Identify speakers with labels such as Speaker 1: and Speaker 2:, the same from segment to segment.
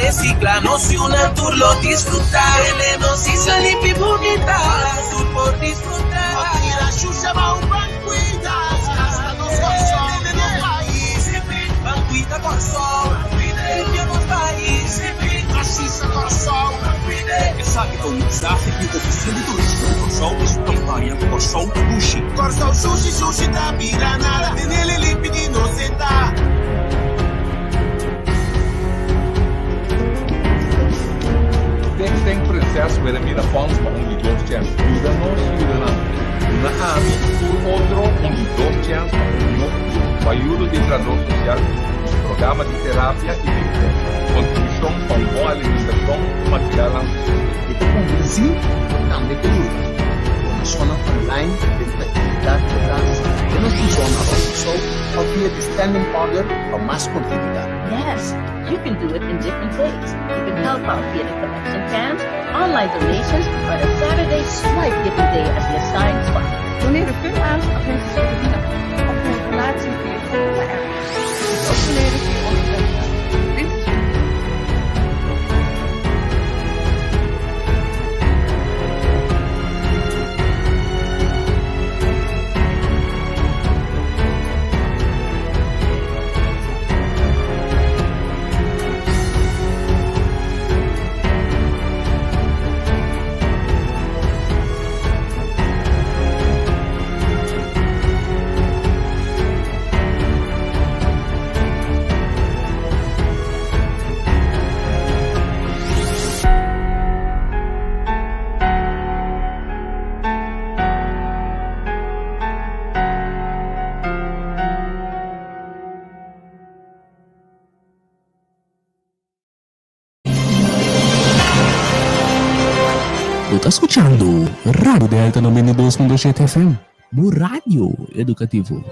Speaker 1: recicla, no si una tour lo disfruta. Veneno si salipi bonita, tour por disfrutar. Aquí la chucha va un banquita, hasta nos corsó, veneno país. Banquita corsó, veneno país. Así se corsó, sabe com mensaje e oficina de turismo. Corsou e sua campanha Corsou Sushi. Corsou Sushi, sushi da vida nada. Nele límpido inocenta.
Speaker 2: Tem processo para mira fontes para dos chance. Usa nós na AMI por outro dos chance para ajuda de tradução social, programa de terapia e de contribuição com boa alimentação material.
Speaker 3: Sim, também tem funciona online dentro da atividade de dança. Que não funciona só ao via de standing order para mais contribuidade.
Speaker 4: Yes, you can do it in different ways. You can help out via the collection cans, online donations, or a Saturday swipe giving day as the assigned spot.
Speaker 5: Doneren veel aan op mensen zoeken op hun relatie via de app. Ook doneren via onze website.
Speaker 6: Está escuchando Radio Delta 92.7 FM, no rádio educativo.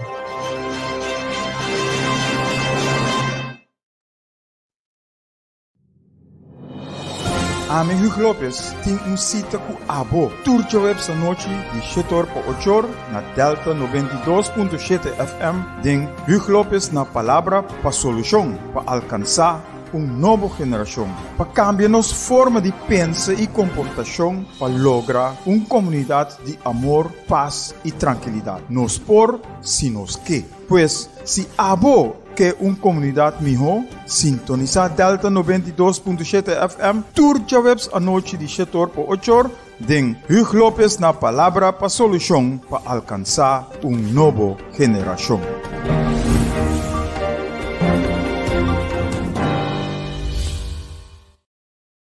Speaker 7: Ame Hugo Lopes tem cita com Abo. Turja web sa noite de 7 por 8 na Delta 92.7 FM. Den Hugo Lopes na palavra para solução para alcançar nova geração, para cambiar nossa forma de pensar e comportação, para lograr uma comunidade de amor, paz e tranquilidade. Nos por, se nos que. Pois, se abo que uma comunidade melhor, sintonizar Delta 92.7 FM, turja webs a noite de 7 por 8 den Hugo Lopes na palavra para solução para alcançar uma nova geração.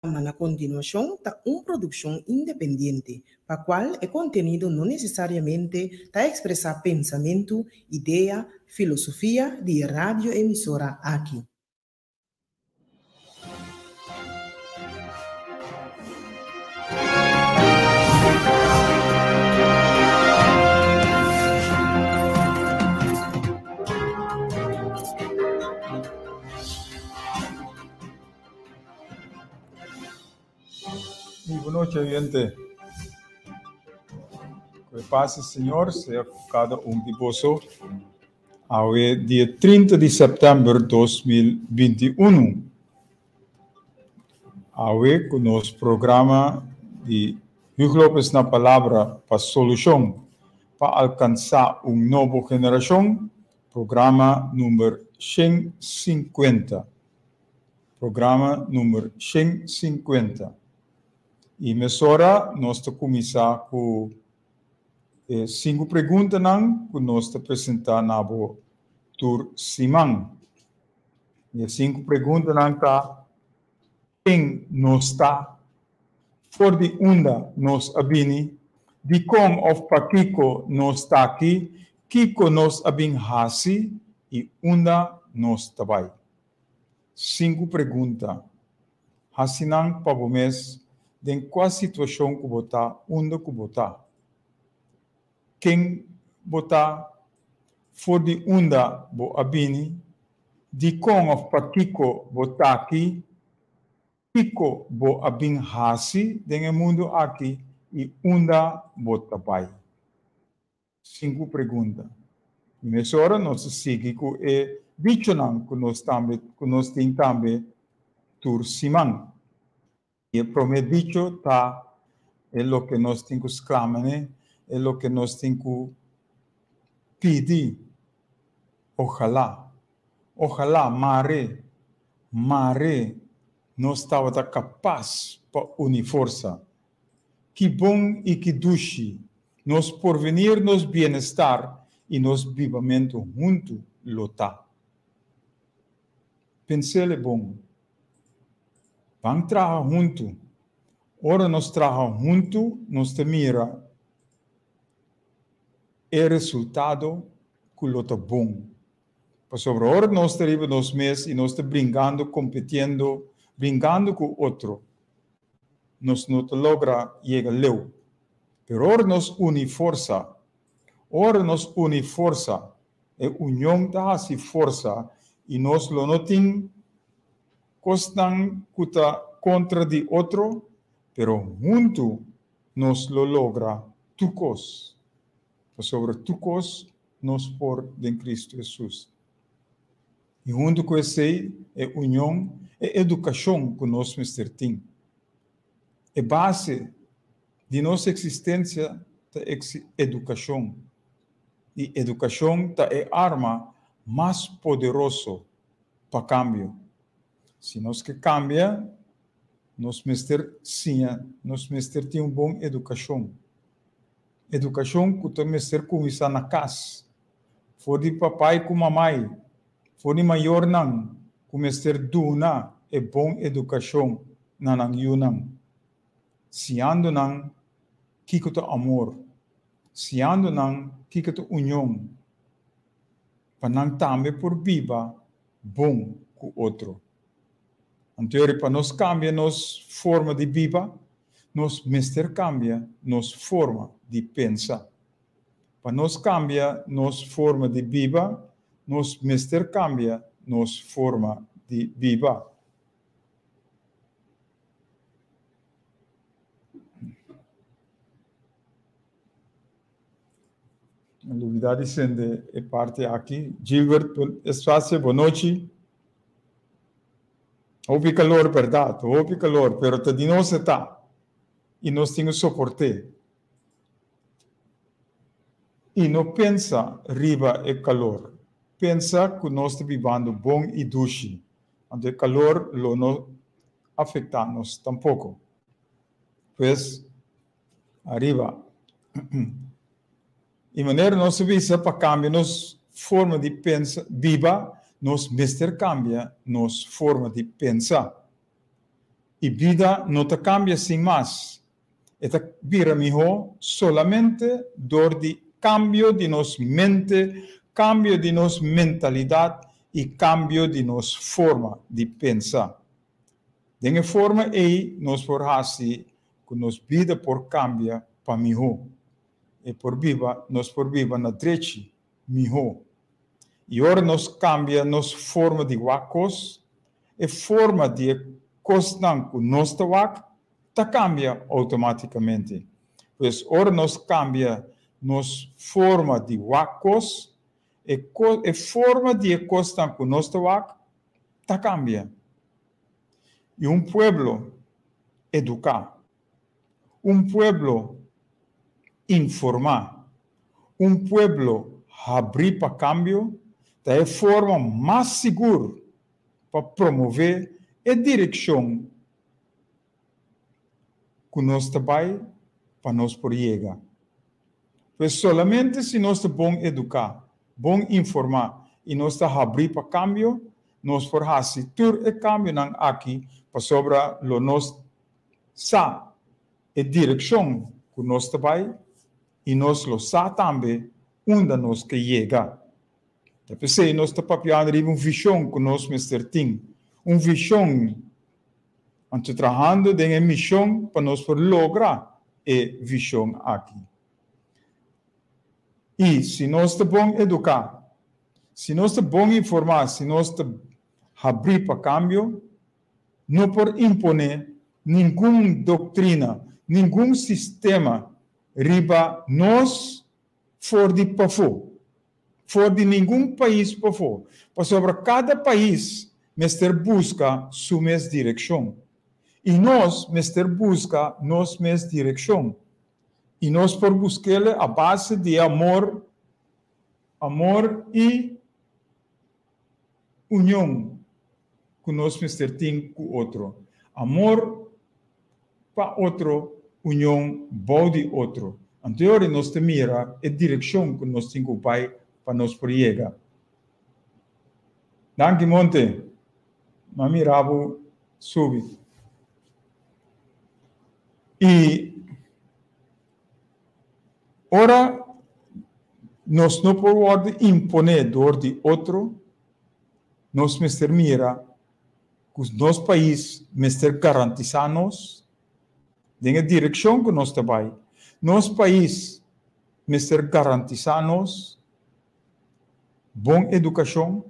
Speaker 8: A continuación está una producción independiente, para cual el contenido no necesariamente está expresar pensamiento, idea, filosofía de radioemisora aquí.
Speaker 7: Muy buenas noches, oyente. Que paz, Senhor, seja cada de vosotros. Hoje, dia 30 de setembro de 2021. Hoje, com o nosso programa de Hugo Lopes na Palavra para Solução, para alcançar uma nova geração, programa número 150. Programa número 150. E mesora, nós vamos começar com 5 perguntas que nós vamos apresentar na tour Simão. E 5 perguntas está quem nós está, por de onde nós abini, de como ou para Kiko nós está aqui, Kiko nós abin hasi e onde nós está vai. 5 perguntas. Hasinang para o mês, de qual situação que botar, onde que botar. Quem botar, for de onde bo abini, de como para Kiko botar aqui, Kiko bo abin hasi, de mundo aqui, e onde botar vai. 5 perguntas. E nessa hora, nós seguimos com o bicho que nós temos também, tur simán. Y el prometido está es lo que nos tengo que exclamar, es lo que nos tengo que pedir. Ojalá, Mare, não estava capaz para unir força. Que bom e que duche, nos porvenir, nos bem-estar e nos vivamento junto lotar. Pensei bom. Vamos trabalhar junto. Ora nós trabalhamos junto, nós te mira o resultado que lota bom. Sobre ora nós teremos nos meses e nós estamos brincando, competindo, brincando com o outro. Nós não logra chegar leu. Pero ora nós uni força. Ora nós uni força. E união da se força. E nós não tem costan contra de outro, pero junto nós lo logra tucos. Sobre tucos nós por em Cristo Jesus. E junto com esse é união, é educação que nós tem. É base de nossa existência é educação. E educação é a arma mais poderosa para cambio. Se nós que cambia, nós mister tem uma boa educação. Educação que tu mister começar na casa. For de papai com mamãe. For de maior não. Começar duna é bom educação na nangyunang. Se ando não, que tu amor. Se ando não, que tu união. Para não também por viva bom com outro. Então, para nós cambiar nossa forma de viver, nós mister cambia nossa forma de pensar. Para nós cambiar nossa forma de viver, nós mister cambia nossa forma de viver. A novidade sendo é parte aqui. Gilbert, espaço, boa noite. Houve calor, verdade, houve calor, pero de nós está. E nós temos suporte. E não pensa riba é calor. Pensa que nós estamos vivendo bom e doce. Onde o calor não afeta nós tampouco. Pois, arriba. E maneira nós visa para cambiar nossa forma de pensar, viva, nos mister cambia nossa forma de pensar. E vida não te cambia sem mais. Esta vira melhor solamente dor de cambio de nossa mente, cambio de nossa mentalidade e cambio de nossa forma de pensar. Dessa forma aí, nós podemos que nossa vida por cambia para melhor. E por viva, nós por viva na direita melhor. E agora nós cambia nossa forma de wacos, e forma de costan que nós tá cambia automaticamente. Pois agora nós cambia nossa forma de wacos, e forma de costan que nós tá cambia. E pueblo educar, pueblo informar, pueblo abrir para cambio, é a forma mais segura para promover a direção que nós trabalhamos para nós por chegar. Pois solamente se nós bom educar, bom informar e nós abrir para cambio, nós podemos ter o cambio aqui para sobre o nosso sa a direção que nós trabalhamos e nós lo sa também onde nós que chegar. Pensei, nós estamos papiando visão que nós tem. Visão. Estamos trabalhando em uma missão para nós lograr a visão aqui. E se nós estamos bom educar, se nós estamos bom informar, se nós estamos abrir para cambio, não por imponer nenhuma doutrina, nenhum sistema riba nós for de nenhum país para fora. Sobre cada país Mister busca su mes dirección. Y nos, Mister busca nos mes dirección. Y nos por buscarle a base de amor y unión que nos Mister tiene con otro. Amor para otro, unión para otro. Anterior nos te mira a dirección que nos tiene para nos por llegar. Danke, Monte. Mami Rabo subi. Y ahora nos no podemos imponer door de otro, nos mister mira, que nos país mister garantizarnos de la dirección que nos está ahí. Nos país mister garantizarnos buena educación,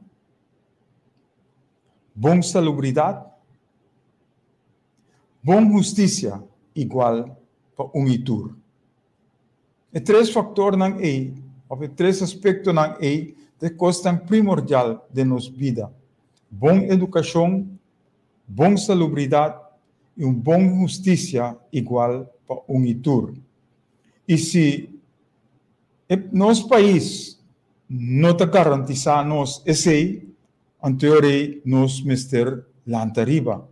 Speaker 7: buena salubridad, buena justicia igual para unitur. E três fatores não é, ou três aspectos não é, que costam primordial de nossa vida. Boa educação, boa salubridade e boa justiça igual para unitur. E se nosso país não está garantizando esse, então nós mister lantariba.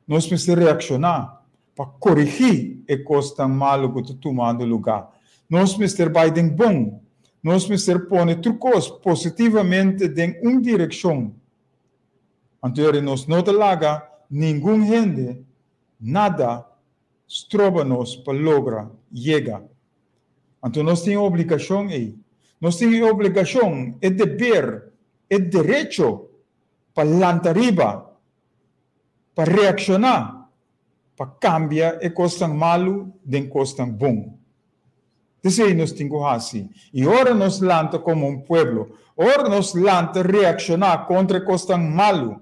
Speaker 7: Nós mister reaccionar para corrigir e costa malo que está tomando lugar. Nós mister Biden bom. Nós mister pone trucos positivamente em uma direção. Então nós não laga nenhum gente, nada, estroba-nos para lograr, chega. Então nós temos obrigação aí. Nós temos obrigação, é dever, é direito para lantariba, para reaccionar, para cambiar e costa malo de costa bom. Desse nós temos assim. E ora nos lanta como um povo, ora nos lanta reaccionar contra costa malo,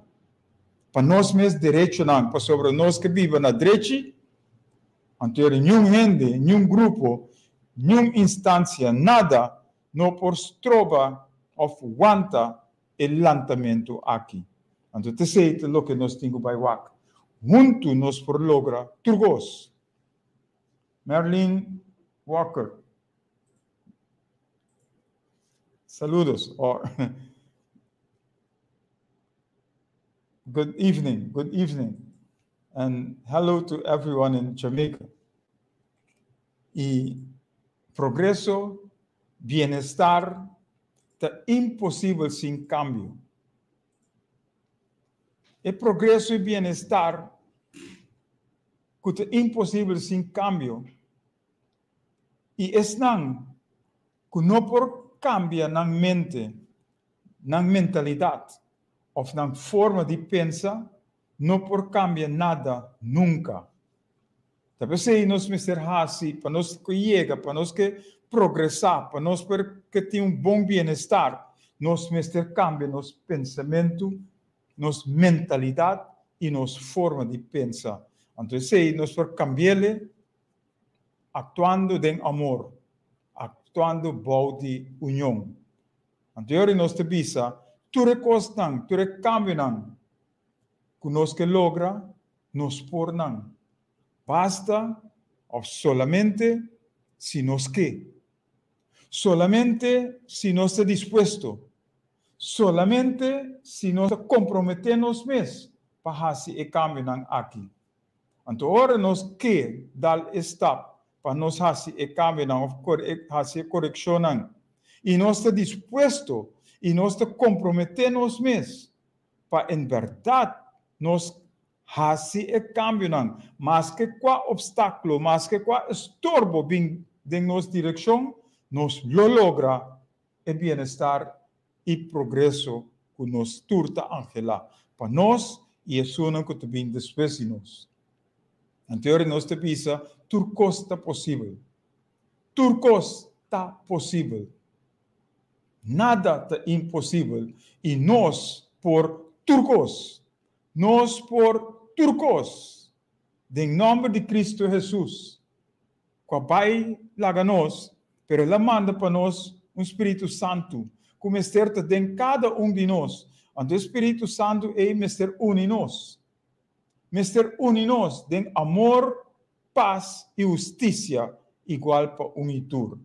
Speaker 7: para nós mesmos direcionar, para sobre nós que vivem na direita, então nenhum gente, nenhum grupo, nenhuma instância, nada, não por troba ou aguanta o lantamento aqui. Então, isso é o que nós temos para fazer. Juntos nós por lograr turgos. Merlin Walker. Saludos. Good evening, and hello to everyone in Jamaica. E progresso, bienestar, é impossível sem cambio. E progresso e bienestar, que é impossível sem cambio. E é não, que não por cambia na mente, na mentalidade, ou na forma de pensar, não por cambia nada nunca. Talvez se nós mister assim, para nós que chega, para nós que progressar, para nós que ter bom bem-estar, nós mister cambia nosso pensamento, nossa mentalidade e nossa forma de pensar. Então, se nós por cambiar, actuando de amor, actuando bom de união. Então, nós te bisa, tu recostan, tu recambian, que nós que logra, nos pornan. Basta, ou solamente, se nos que. Solamente, se nós está dispuesto. Solamente, se nós comprometemos mesmo, para fazer e caminhar aqui. Então, agora nós que dar step, para nós fazer e caminhar, fazer correção. E nós está dispuesto, e nós te comprometemos mesmo para, em verdade, nós fazer e caminhar, mas que qual obstáculo, mas que qual estorbo vem em nossa direção, nós lo logra e bem-estar e progresso que nós turta angela para nós e a sua que vem depois de nós. Então, nós te pensa, turcos está possível. Turcos está possível. Nada está impossível. E nós, por turcos, em nome de Cristo Jesus, que vai lá nós, pero ela manda para nós um Espírito Santo, como certa em cada de nós. Want o Espírito Santo é Mr. Uninos. Mr. Uninos, den amor, paz e justiça igual para unitur.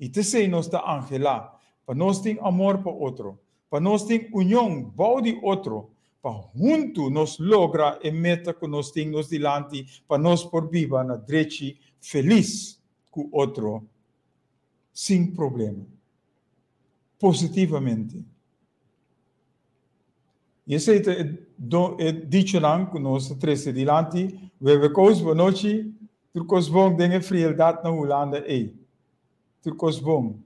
Speaker 7: E te sei nós da Angela, para nós ter amor para outro, para nós ter união, bau de outro, para junto nós logra a meta que nós temos dilante, para nós por viva na direita feliz com outro, sem problema, positivamente. E esse é dicho lang que nós três dilante, we coos van noite, turcos bom dengue frialdade na Holanda é, turcos bom.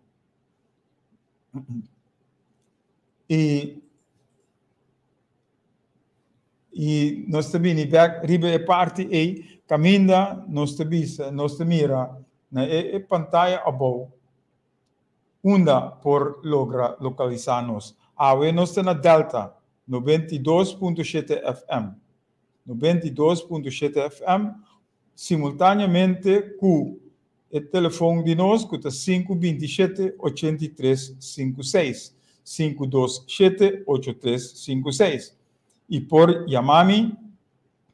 Speaker 7: E nós também ribe a parte é caminha nós mira na é pantalla above onda por logra localizar-nos. Awe nós na Delta 92.7 FM. 92.7 FM simultaneamente com o telefone de nós que é 527-8356. 527-8356. E por chamar-me,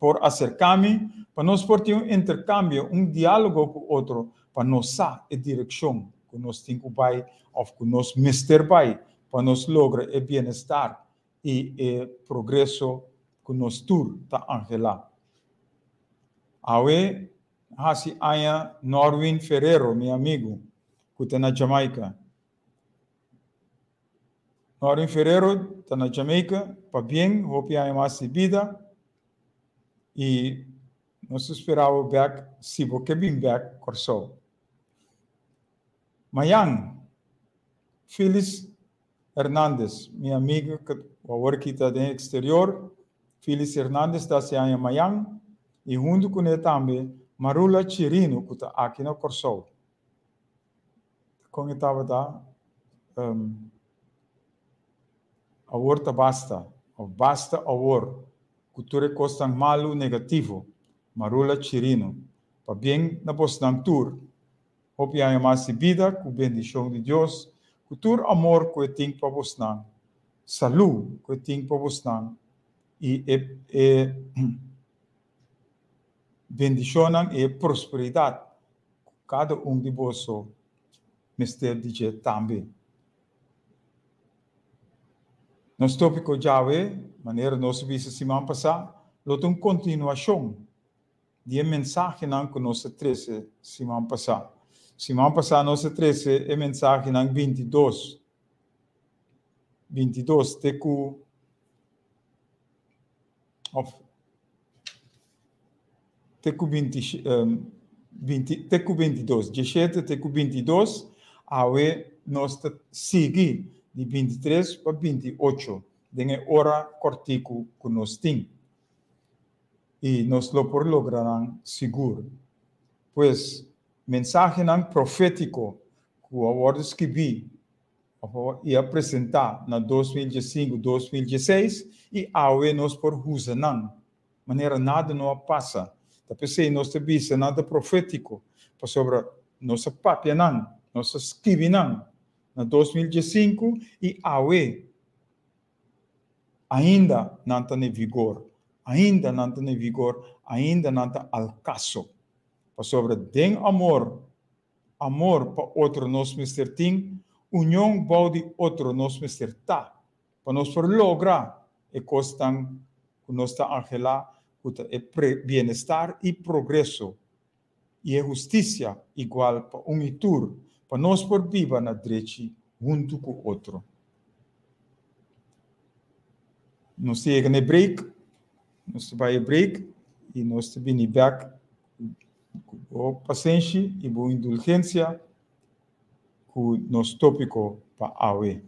Speaker 7: por acercar-me, para nós ter um intercâmbio, um diálogo com o outro, para nós saber a direção que nós temos que ou que nós mister para nós lograr o bem-estar e o progresso que nós tur está angelado. Awe, hasi aya Norwin Ferrero, meu amigo, que está na Jamaica. Norwin Ferrero está na Jamaica, para bem, hope aya mais de vida. E nós esperávamos back, se você vem back, corso. Mayang, Feliz Hernandes, minha amiga, que agora que está no exterior, Feliz Hernandes está se em Mayang, e junto com ele também, Marula Chirino, que está aqui no Corso. Como estava lá, agora está basta agora, cultura costa malo negativo, Marula Chirino, para bem na Boston Tour, hope há mais vida, com bendição de Deus, cultura amor que tem para Boston, saúde que tem para Boston, e bendição e prosperidade, cada de você, Mr. DJ também. Nos tópico Yahweh, maneira nós vimos semana passada, lote uma continuação de mensagem que nós trouxe semana passada. Semana passada nós trouxe a mensagem 22. 22, teku 22, 17, teku 22, awe nós seguimos de 23 para 28, de hora cortico que nós temos. E nós lo por lograr seguro. Pois, mensagem profético que o agora escrevi e apresentar na 2015, 2016 e awe nós por usar não. Maneira nada não passa. Da pensei nós te visa nada profético para sobre nossa papia não, nossa escrevi não. Na 2015 e awe ainda não está em vigor. Ainda não está em vigor, ainda não está ao caso. Para sobre den amor para outro nós mister ting, união bau de outro nós mister tá, para nós por lograr e costan que nós está angela, que é bem-estar e progresso e a justiça igual para unitur, para nós por viva na direita junto com o outro. Nós chega no break, nós vai break e nós vamos back com paciência e boa indulgência com nosso tópico para AUE.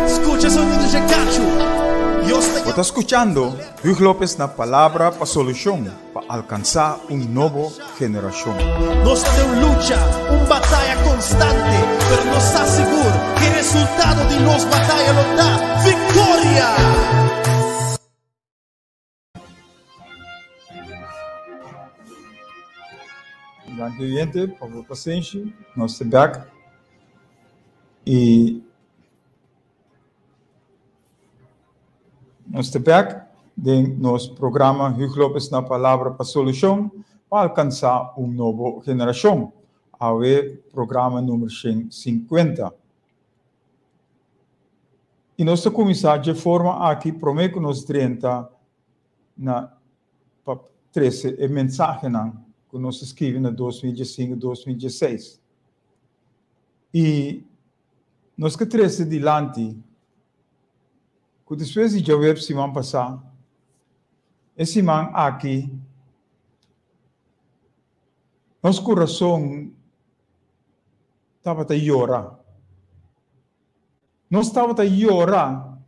Speaker 1: Escucha sonido de cacho.
Speaker 7: Está escuchando Hugh López na palavra para solução para alcançar nueva geração.
Speaker 1: Nós temos luta, batalha constante, pero nos está seguro que o resultado de nossa batalha nos dá vitória.
Speaker 7: Gracias, gente, por la paciencia. Nos estamos back. Y nos estamos back de nuestro programa Hugo Lopez na Palabra para Solución para alcanzar una nueva generación. A ver, programa número 50. E nós estamos começando de forma aqui, prometo que nós 30 na 13 é mensagem que nós escrevemos em 2015, 2016. E nós que 13 adiante, que depois de já ver semana passada, esse semana aqui, nosso coração estava a chorar. Nós estávamos a chorar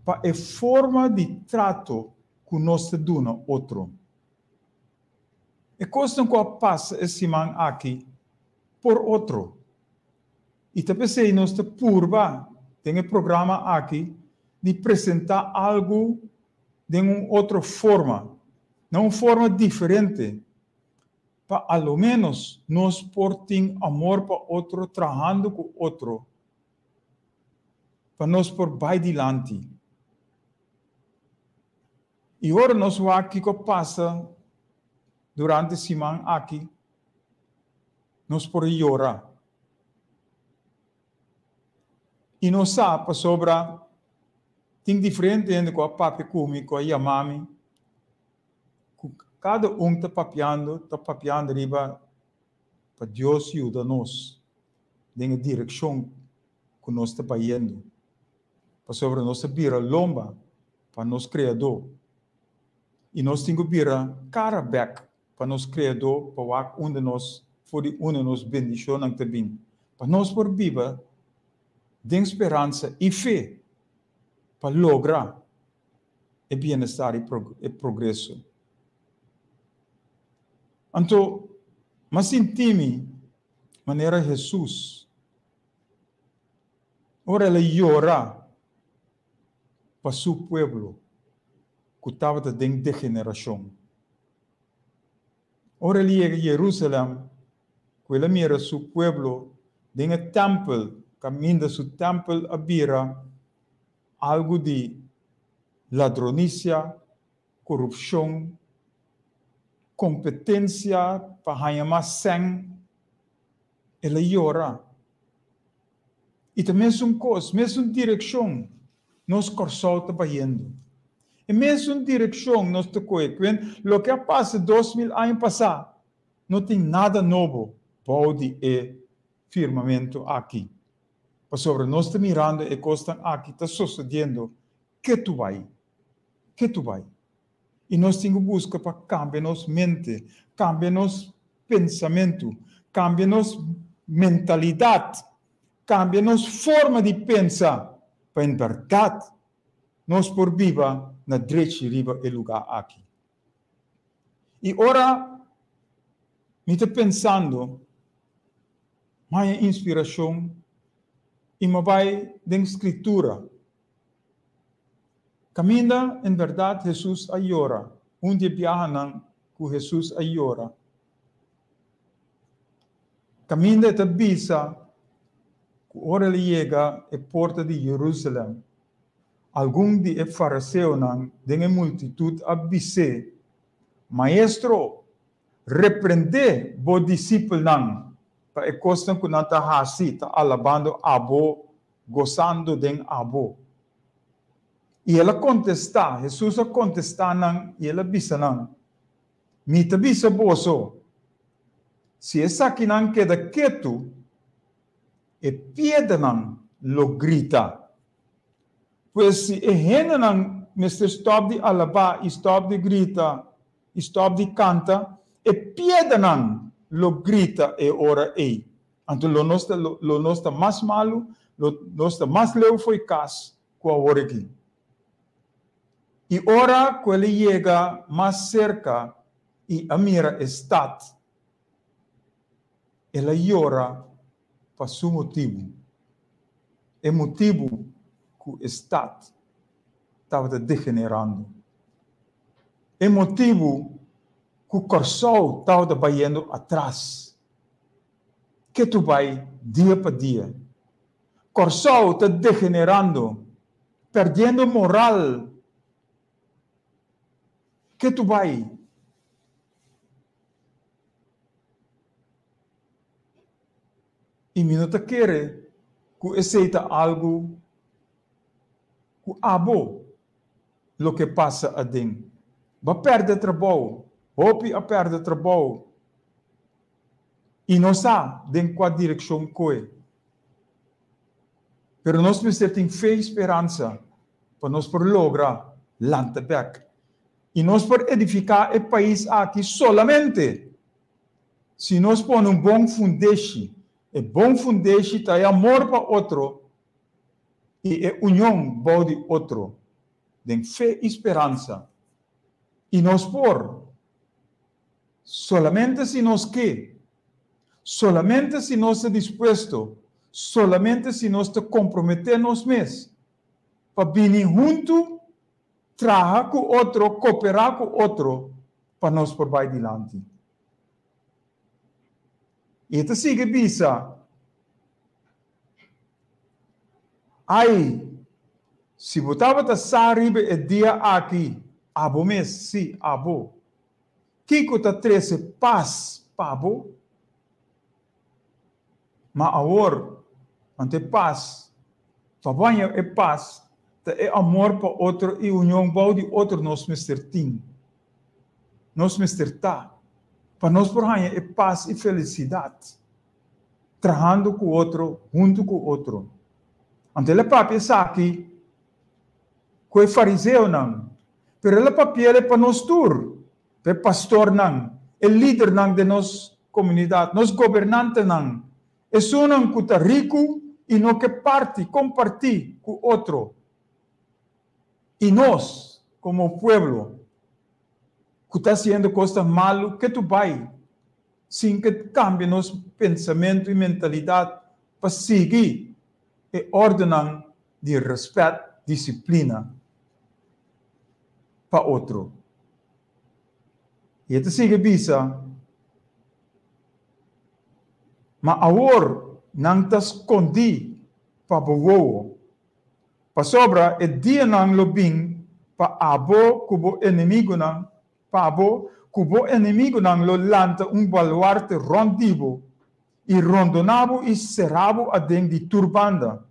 Speaker 7: para a forma de trato que nós damos outro. E coisa que passa esse semana aqui por outro. E também se nós purva tem um programa aqui de apresentar algo de uma outra forma, não uma forma diferente, para ao menos nós portem amor para outro, trabalhando com outro. Para nós por vai dilante. E agora nós vamos aqui que passa durante a semana aqui, nós por chorar. E nós sabemos sobre tem diferente entre com a papi comigo, com a mami. Cada está papiando riba para Deus ajuda nós na direção que nós estamos indo. Para sobre nós vira lomba para nós criador. E nós temos que vira cara back para nós criador, para onde nós foi onde nós bendição também. Para nós por viver de esperança e fé para lograr o bem-estar e progresso. Então, mas senti-me maneira Jesus. Ora ele chora para seu povo que estava em degeneração. Ora ele chega a Jerusalém, que ele mira seu povo em um templo, caminho do seu templo habira algo de ladronícia, corrupção, competência para ganhar mais sangue. Ele chora. E também uma coisa, mesmo direção, nós corremos trabalhando. E mesmo direção, nós trabalhamos. O que passa 2000 anos passados, não tem nada novo pode e firmamento aqui. Mas sobre nós estamos mirando e coisa aqui está sucedendo. Que tu vai? Que tu vai? E nós temos que buscar para cambiar nossa mente, cambiar nosso pensamento, cambiar nossa mentalidade, cambiar nossa forma de pensar, para em verdade nós por viva na direita riba e lugar aqui. E ora, me estou pensando, minha inspiração, e me vai da escritura. Caminha, em verdade, Jesus a chora. Dia viaja com Jesus a chora. Caminha da bisa, ora ele chega à porta de Jerusalém. Algum de fariseu de multitud abise, Maestro, repreende o discípulo para a costa que não está assim, está alabando abo, gozando de abo. E ela contesta, Jesus a contestar e ela bisa me te bisa boso. Se essa aqui não queda quieto, e pieda lo grita. Pois se rena Mr. Stop de alabar, stop de grita, stop de canta, e pieda lo grita e ora ei. Então lo nosta mais malo, lo nosta mais leu foi cas com a hora aqui. E ora quando ele chega mais cerca e a mira está, ela chora para seu motivo. É motivo que o Estado estava degenerando. É motivo que o coração está indo atrás. Que tu vai dia para dia. O coração está degenerando, perdendo moral. Que tu vai. E minuto quer que aceita algo que abo lo que passa a dentro. Vai perder trabalho. Hope a perder trabalho. E não sabe em qual direção coi. Pero nós precisamos fé e esperança para nós por lograr lanteback. E nós por edificar o país aqui solamente se nós põe bom fundation. E bom fundation tá é amor para outro e é união para o outro. Tem fé e esperança. E nós por solamente se nós quer, solamente se nós estamos dispostos, solamente se nós te comprometemos mesmos para vir junto, trabalhar com outro, cooperar com outro, para nós por vai adiante. E te sigue bisa. Ai, se botava te saribe e dia aqui, abo mes, sim, abo. Kiko te trece paz, pabo. Mas agora, ante paz, tabanha é paz, é amor para outro e união para o outro nós mister tim. Nós mister tá. Para nós por aí é paz e felicidade. Trabalhando com o outro, junto com o outro. Ante ele papi aqui, com o fariseu não. Pero ele papi é para nós tur, para pastor não, é líder não de nossa comunidade, nós governante não. É só não que está rico e não que compartir com o outro. E nós, como povo, que está fazendo coisas malas, que tu vai, sem que cambie nosso pensamento e mentalidade para seguir e ordenar de respeito, disciplina para outro. E te sigue bisa, mas agora não está escondido para o para sobra é dia não lo bem para abo cubo inimigo não Pabo, cubo inimigo não lo lanta baluarte rondibo e rondonabo e serabo a dentro de turbanda.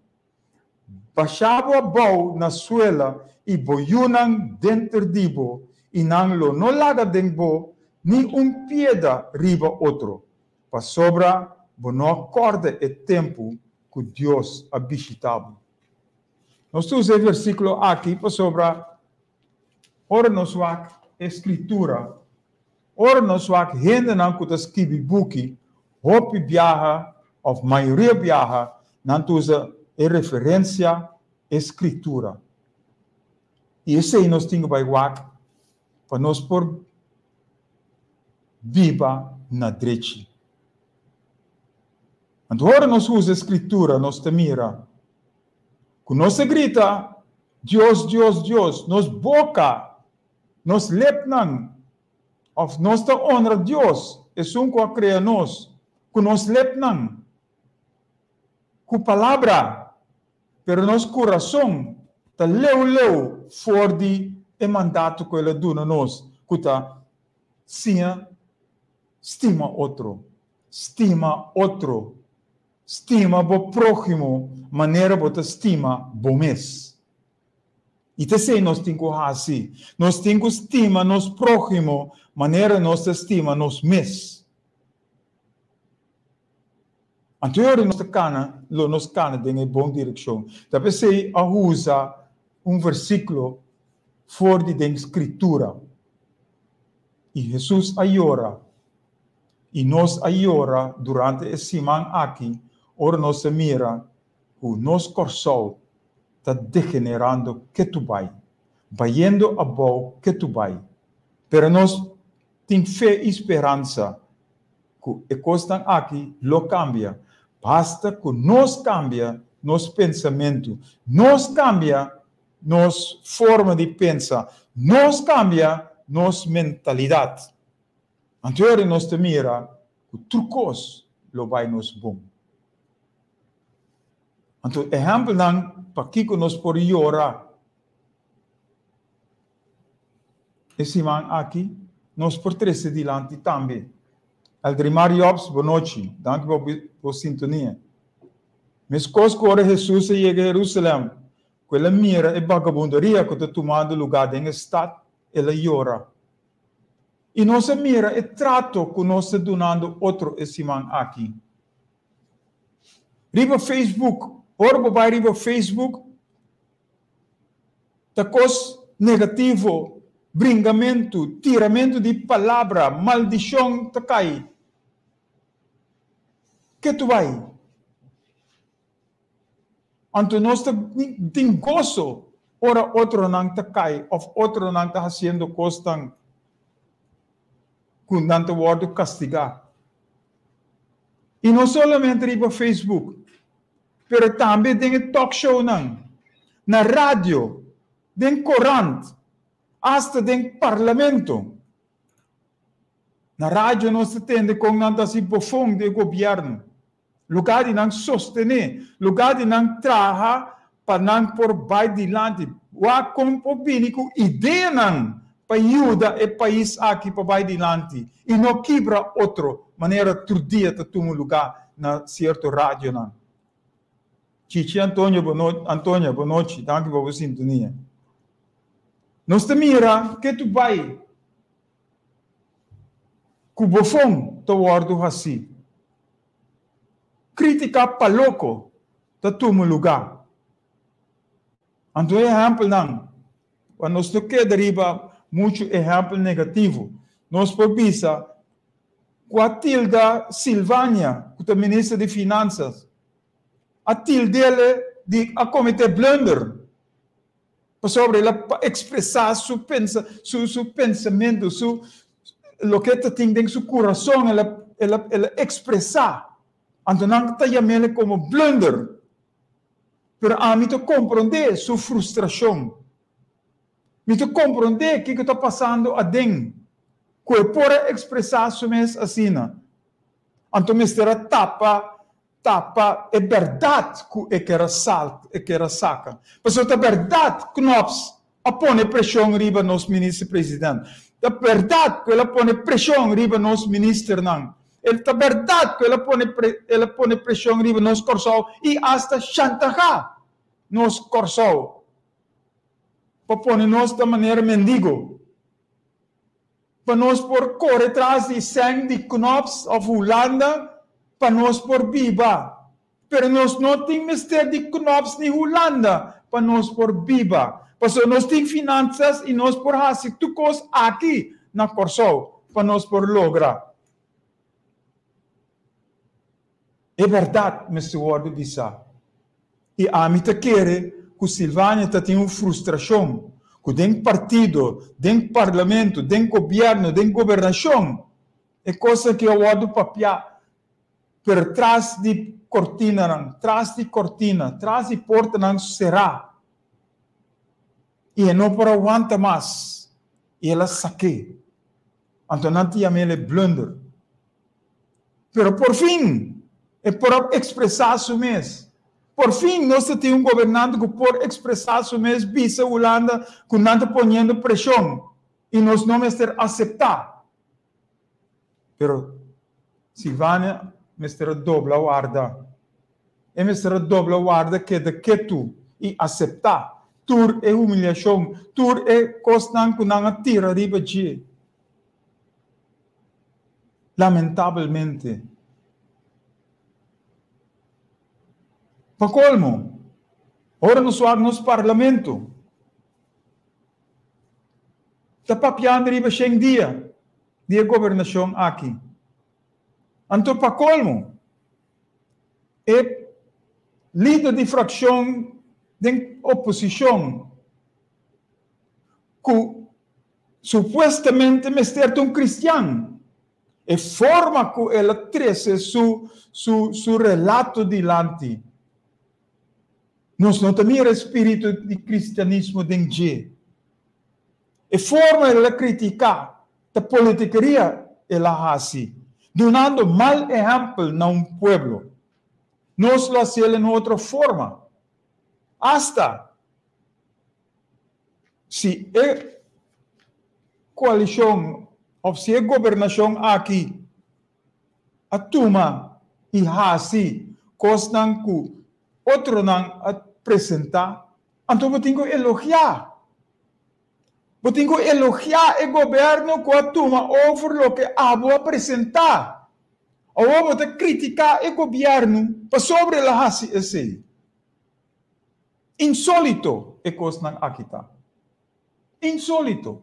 Speaker 7: Baixabo a bau na suela e boiunang dentro dibo e não lo no laga dentro ni pieda riba outro. Pa sobra, bono acorda e tempo que Deus abisitabo. Nós temos o versículo aqui, pa sobra, ora nos wak escritura. Ora nós wak hende não que escreve book, hope viaja, of maioria viaja, não usa referência escritura. E esse aí nós temos que wak, para nós por viva na direita. Então, ora nós usa escritura, nós te mira. Quando nós grita, Deus, Deus, Deus, nos boca, nos lepnan, of nós te honra Deus, é um que cria nós, que nos lepnan, com palavra, pero nosso coração está leu for de mandato que ele dá nós, que está estima outro, estima o próximo, maneira que estima o mês. E te sei, nós temos que assim. Nós temos que estimar nos próximo, maneira nós estima nos mês. Anterior nos cana em boa direção. Talvez você usa versículo fora da escritura. E Jesus ayora. E nós ayora durante esse semana aqui, ora nós mira o nosso coração está degenerando que tu vai. Vaindo a bom que tu vai. Pero nós temos fé e esperança que a coisa aqui lo cambia. Basta que nós cambia nosso pensamento, nós cambia nossa forma de pensar, nós cambia nossa mentalidade. Anterior nós te mira, o trucos lo vai nos bom. Então, exemplo não, para que nós por llorar. Esse man aqui, nós por 13 dilante também. Aldrimar Jobs, boa noite. Danke por sintonia. Mas coisa que ora Jesus chega a Jerusalém, que ela mira a vagabundaria que está tomando lugar em estado, ela llora. E nós mira e trato que nós estamos donando outro esse man aqui. Riba Facebook, ora vai riba Facebook, tá coisa negativo, bringamento, tiramento de palavra, maldição, tá cai. Que tu vai? Então nós temos gozo, ora outro não tá cai, ou outro não tá fazendo coisa com tanto word castigar. E não somente riba Facebook, mas também tem talk show na rádio, tem corante, hasta tem parlamento. Na rádio nós temos com nanta si bofong de governo. Lugar de não sostener, lugar de não trabalhar para não por vai dilante. Wa com pobinico ideia não para ajudar o país aqui para vai dilante e não quebra outro maneira todo dia de tomar lugar na certo rádio não. Chichi Antônio, boa noite, danke por sua sintonia. Nós te mira que tu vai com o bofão tu guardo assim. Criticar para louco de tomar lugar. Então, exemplo não. Quando nós queremos muito exemplo negativo, nós podemos com a Tilda Silvânia, que é ministra de Finanças, a Tilda de a cometer blunder, sobre ela expressar seu pensamento, o que tem dentro do seu coração, ela expressar. Então não está chamando como blunder, pero a mim te compreender sua frustração. Me te compreender o que está passando a dentro. Que pode expressar sua mesa assim. Então me será tapa é verdade que era salto, que era saca. Mas é verdade que nós põe pressão riba nos ministro presidente. É verdade que ela põe pressão riba nos ministro não. É verdade que ela põe pressão riba nos corsol e hasta chantajar nos corsol. Para pôr nós da maneira mendigo. Para nós por correr atrás de sangue de Knops of Holanda, para nós por viva. Pero nós não temos mistério de Knops de Holanda, para nós por viva. Porque nós temos finanças e nós por fazer tudo coisa aqui na corsol, para nós por lograr. É verdade, Mr. Ward Bisa. E a mim te quer que Silvânia tem uma frustração, que dentro do partido, dentro do parlamento, dentro do governo, dentro da governação, é coisa que eu vou papiar por trás de cortina, trás de porta não será. E não para aguentar mais. E ela saque. Então não tinha ele blunder. Pero por fim, é por expressar seu mês. Por fim, nós temos governante que por expressar seu mês, visa Holanda, que não está ponendo pressão. E nós não vamos aceitar. Pero, Silvânia, mestre dobla guarda. É mestre dobla guarda que de que tu e aceitar. Tur é humilhação. Tur é constante que não tira riba de. Lamentavelmente. Para colmo, ora nos vamos no parlamento. Está papiando riba 100 dias de governação aqui. Então, para colmo, é líder de fração de oposição que supostamente é um cristiano. É forma que ela traz seu relato diante. Nós não temos o espírito de cristianismo dentro. É forma ela criticar a politicaria ela hasi, dando mal ejemplo na pueblo. Nós lo hacemos de outra forma. Hasta se a coalição ou se a governação aqui atuma e hasi, cosnan que outro não apresentar, então eu tenho que elogiar. Eu tenho que elogiar o governo que atuma over o que abo apresentar. Ou eu vou criticar o governo para sobre a hasi esse. Insólito é cosnan aqui tá. Insólito.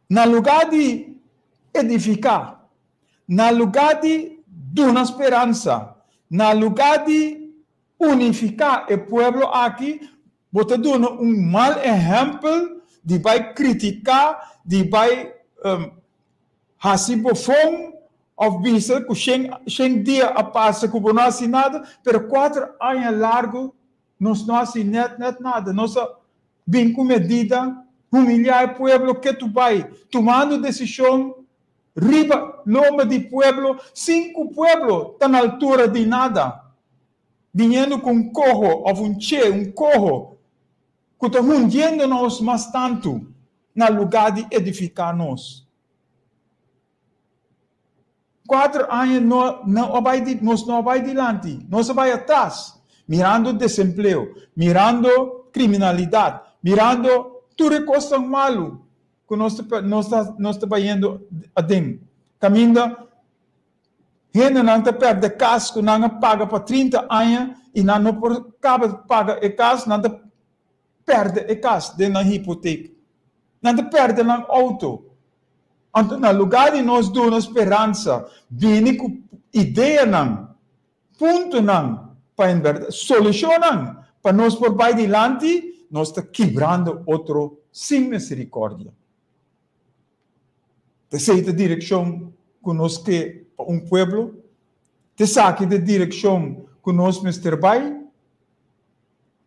Speaker 7: Na lugar de edificar, na lugar de dar uma esperança, na lugar de unificar o povo aqui, você dá um mau exemplo de vai criticar, de vai fazer bofão, ou visa que 100 dias a passa que não há nada, pero 4 anos largo, nós não há nada, nós vem com medida, humilhar o povo que tu vai, tomando decisão, riba, loma de pueblo, 5 pueblos, está na altura de nada. Vindo com um corro, ou um corro, que está hundindo-nos mais tanto, no lugar de edificar-nos. 4 anos nós não vai adiante, nós vai atrás, mirando desemprego, mirando criminalidade, mirando tudo coisa malo que nós estamos indo adentro. Caminho, gente não perde casa, que não paga para 30 anos e não acaba de pagar a casa, não perde a casa dentro da hipoteca. Não perde o auto. Então, no lugar de nós dar uma esperança, vem com ideia, ponto, para em verdade, solução, para nós por vai adiante, nós estamos quebrando outro sem misericórdia. Terceira direção que nós queremos para um povo, terceira direção que nós queremos vai,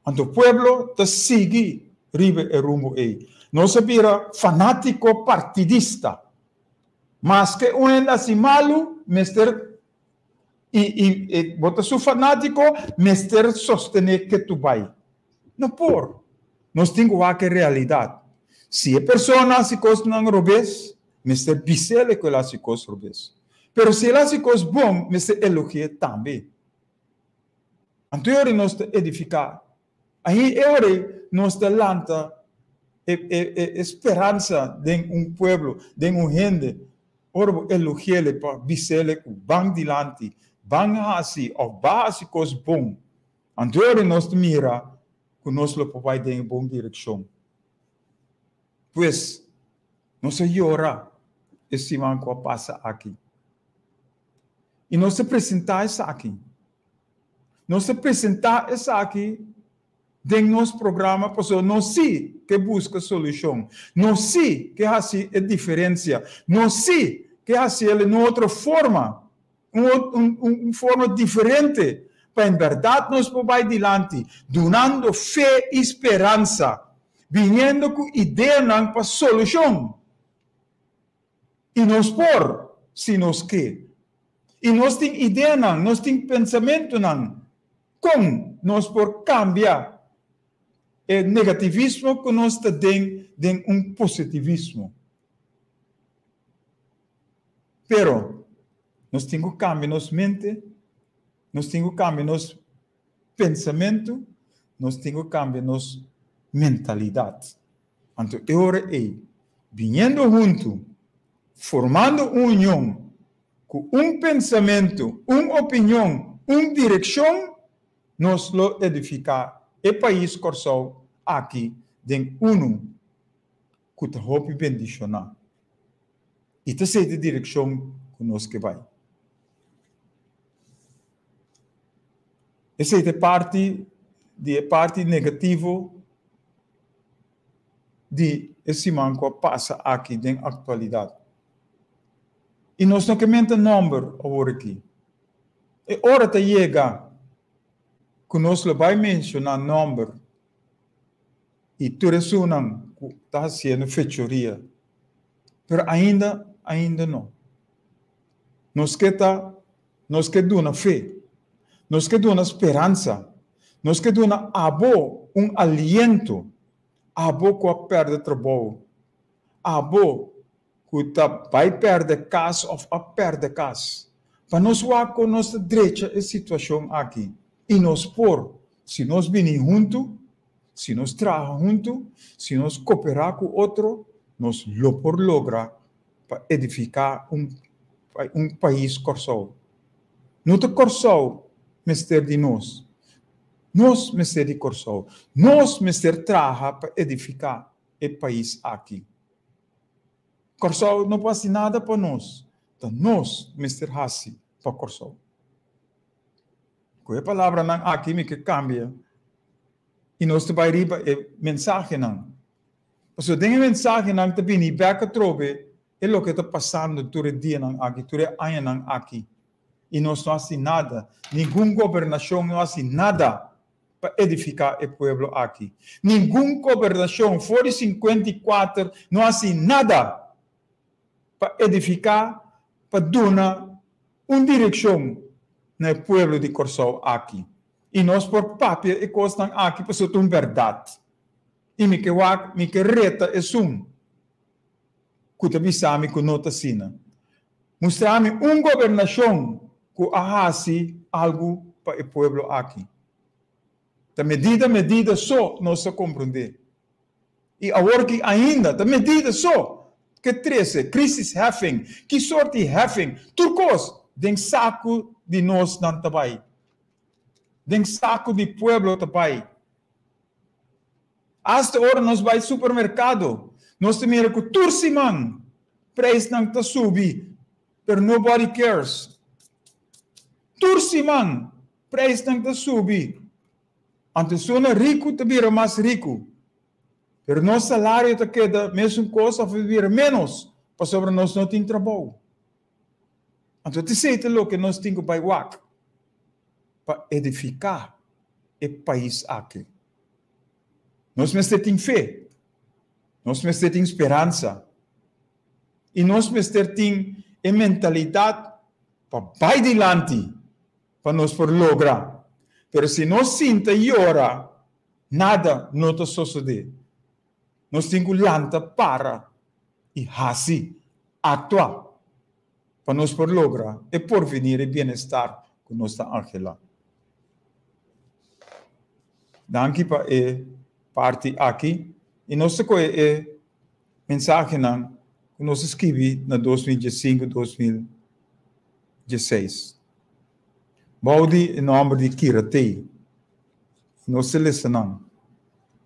Speaker 7: então o povo está seguindo riba e rumo aí. Nós vira fanático partidista, mas que um assim malo, mister e bota su fanático, mister sostener que tu vai. Não por. Nós temos que realidade. Se a pessoa se costa não robes, mister bisele que ela se costa robes. Pero se ela se costa bom, mister elogia também. Então, nós edificar. Aí, nós lanta esperança de povo, de gente. Ora, elogia-le para bisele que vão dilante, vão assim, ou vão se costa bom. Então, nós mira que nós vai em boa direção. Pois, nós llora esse manco passa aqui. E nós apresentar isso aqui. Nós apresentar isso aqui dentro do nosso programa, porque nós sim que busca solução. Nós sim que assim é diferença. Nós sim que assim é uma outra forma. Uma forma diferente. Para em verdade nós vamos adiante, dando fé e esperança, vindo com ideia para solução. E nós por, se nós quer. E nós temos ideia, nós temos pensamento, como nós por cambiar o negativismo que nós temos em positivismo. Pero, nós temos que cambiar nossa mente, nós temos que cambiar nosso pensamento, nós temos que cambiar nossa mentalidade. Então, agora é, vindo junto, formando uma união, com pensamento, uma opinião, uma direção, nós lo edificar o país corsal aqui, dentro uno, que te hope bendicionar. E essa é a direção que nós que vai. Essa é a parte negativa de esse manco passa aqui na atualidade. E nós não queremos número agora aqui. É hora de chegar que nós vai mencionar número e tu ressonan está fazendo fechoria. Mas ainda não. Nós que dar uma fé. Nós que dar uma esperança. Nós que dar aliento. Abo que perde trabalho. Abo que vai perder casa ou perde casa. Para nós com nossa direita a situação aqui. E nós se nós venimos juntos, se nós trabalhamos juntos, se nós cooperamos com outro, nós lograr para edificar um país corsal. Não é corsal, mister de nós. Nós, mister de corsal. Nós, mister trabalha para edificar o país aqui. Corsal não faz nada para nós. Então, nós, mister Hassi, para corsal. Com a palavra não aqui me que cambia. E nós também riba mensagem não. Se tem mensagem não te bem back trobe é o que está passando durante o dia não aqui, durante o ano não aqui. E nós não fazemos nada. Nenhuma governação não faz nada para edificar o povo aqui. Nenhuma governação fora 54 não faz nada para edificar, para dar uma direção no povo de Corsal aqui. E nós por papel e coisas aqui para ser uma verdade. E me que reta é que avisar-me que não está assim. Mostrar-me uma governação que hace algo para o povo aqui. Da medida só nós compreender. E agora que ainda, da medida só que 13, crisis having, que sorte having, turcos, den saco de nós não também. Den saco de povo também. Hasta hora nós vai ao supermercado. Nós temos que turciman. Preço não está subindo. But nobody cares. Turciman. Preço não está subindo. Antes sono rico te vira mais rico. Pero nosso salário te queda mesmo coisa ou vira menos. Para sobre nós não tem trabalho. Então te sei o que nós temos para para edificar o país aqui. Nós temos fé. Nós temos esperança. E nós temos a mentalidade para vai adiante, para nós por lograr. Mas se nós sinta e ora, nada não está suceder. Nós temos que lanta para e assim atuar para nós por lograr e por venir e bem-estar com nossa Angela. Danke para a parte aqui. E nós temos a mensagem que nós escrevemos em 2015, 2016. Baudi em nome de Kiratei. Nós se listenamos.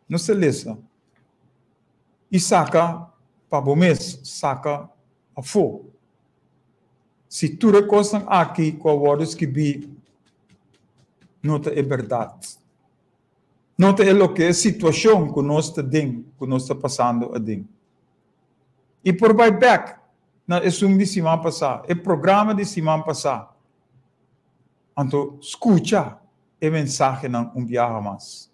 Speaker 7: Nós se listenamos. E saca para o mês, saca a fogo. Se tu recostas aqui com a voz que vi, não é verdade. Não é o que é a situação que nós estamos passando a dentro. E por back, na resumo de semana passada, o programa de semana passada, então, escuta a mensagem não viaja mais.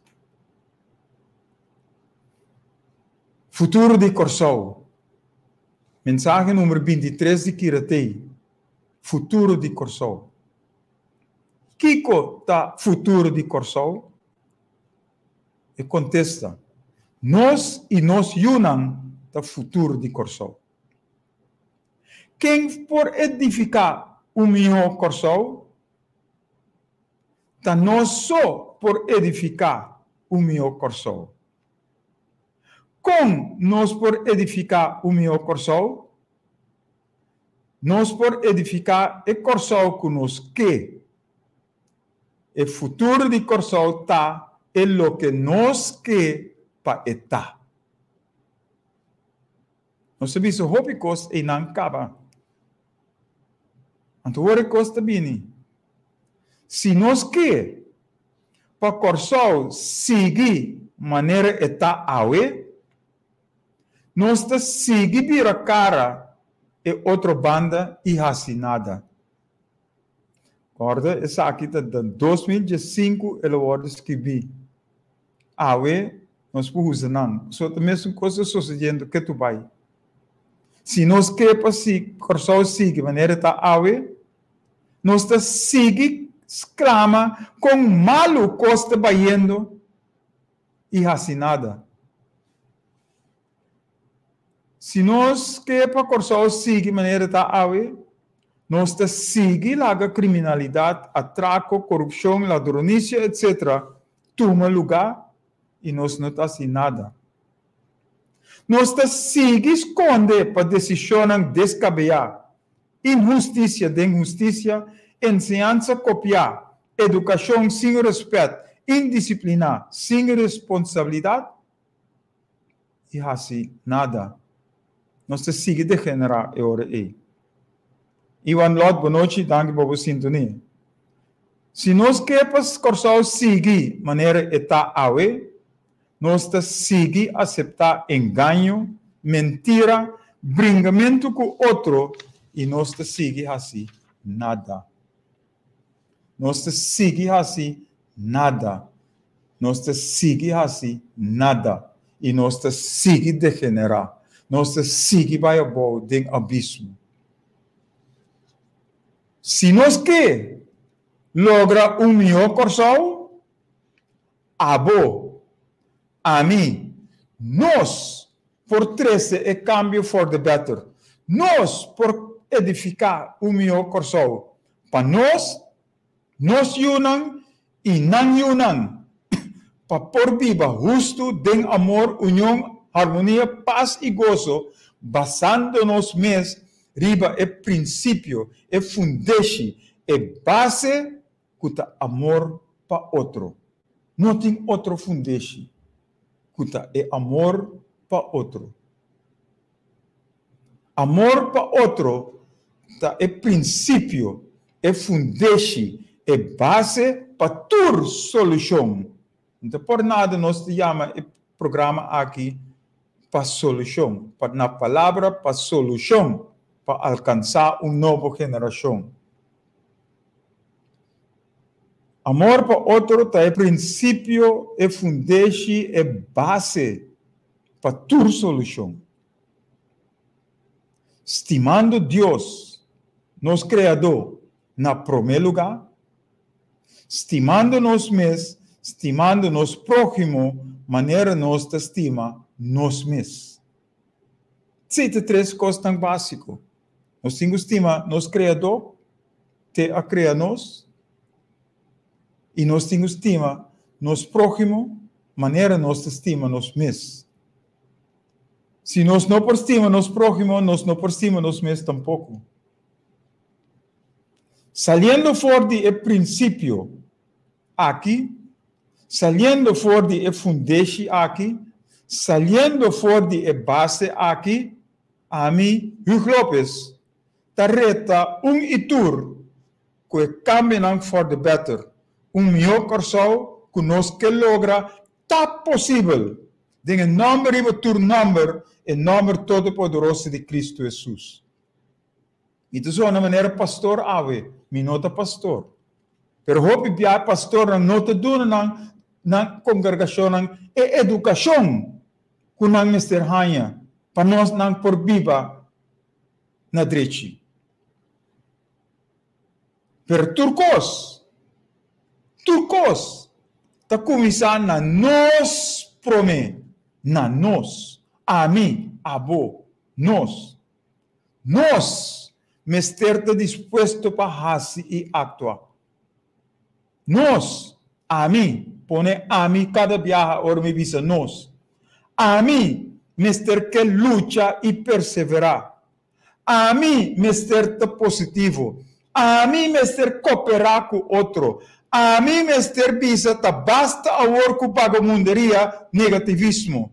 Speaker 7: Futuro de Corsal. Mensagem número 23 de Kiratei. Futuro de Corsal. Kiko está futuro de Corsal? E contesta. Nós e nós Yunnan está futuro de Corsal. Quem por edificar o melhor Corsal? Está nós só por edificar o melhor Corsal. Como nós por edificar o melhor Corsal? Nós por edificar o Corsal que nós quer. O futuro de Corsal está é o que nós quer para estar. Nós sabemos que hobicos e não acaba. Então, o recurso também. Se nós quer para Corsal seguir maneira está awe, nós está seguir vira cara e outra banda e assim nada. Acorda? Essa aqui está de 2005 ele ordem escrevi. Awe nós podemos não. Só a mesma coisa sucedendo que tu vai. Se nós queremos se corso sigue maneira tá awe, nós tá sigue exclama com malo costa baiendo e assim nada. Se nós queremos corso sigue maneira tá awe, nós tá sigue laga criminalidade, atraco, corrupção, ladronícia, etc. Toma lugar e nós não tá assim nada. Nós tá sigue esconde para decisão descabear, injustiça de injustiça, ensinança copiar, educação sem respeito, indisciplina sem responsabilidade e assim nada. Nós tá sigue degenerar e hora aí. Iwan Lot, boa noite, danke por sua sintonia. Se nós queremos corso seguir maneira eta awe, nós está seguir aceitar engano, mentira, bringamento com outro e nós está seguir assim nada. Nós está seguir assim nada. Nós está seguir assim nada e nós está seguir degenerar. Nós está seguir vai ao de abismo. Se nós que logra melhor corso, abo a mim, nós, por 13, é cambio for the better. Nós, por edificar melhor corso, para nós unam e não unam, para por viva justo, den amor, união, harmonia, paz e gozo, basando-nos mesmos, riba é princípio, é fundeixe, é base, cuta amor para outro. Não tem outro fundeixe. É amor para outro. Amor para outro é princípio, é fundeixe, é base para toda solução. Então, por nada, nós chamamos o programa aqui para solução. Na palavra, para solução, para alcançar uma nova geração. Amor para outro é princípio, é fundeixe, é base para toda solução. Estimando Deus, nosso Criador, na primeiro lugar, estimando nós mesmos, estimando nosso próximo, maneira nós te estima nós mesmos. São três coisas tão básicas. Nós temos estima nosso Criador, que a criar nós, e nós temos estima nosso próximo, maneira nós te estima nós mesmos. Se nós não por estima nosso próximo, nós não por estima nós mesmos tampouco. Saliendo fora de princípio aqui, saliendo fora de fundeixe aqui, saliendo fora de base aqui, a mim, Hugo Lopes, tareta itur que caminham for the better. Melhor corso que nós que logra tá possível. De nome riba tur nome, em nome todo poderoso de Cristo Jesus. Então, de uma maneira, pastor ave, me nota pastor. Pero hope bia pastor não te dona na congregação e educação que não mister hanha para nós não por viva na direita. Pero turcos tá começando na nós prome, na nós, a mim, a bo, nós mister tá disposto para fazer e actuar. Nós, a mim, pone a mim cada viaja or me visa nós. A mim, mister que luta e perseverar. A mim, mister tá positivo. A mim, mister cooperar com outro. A mim, mister visa tá basta a work com vagabunderia, negativismo.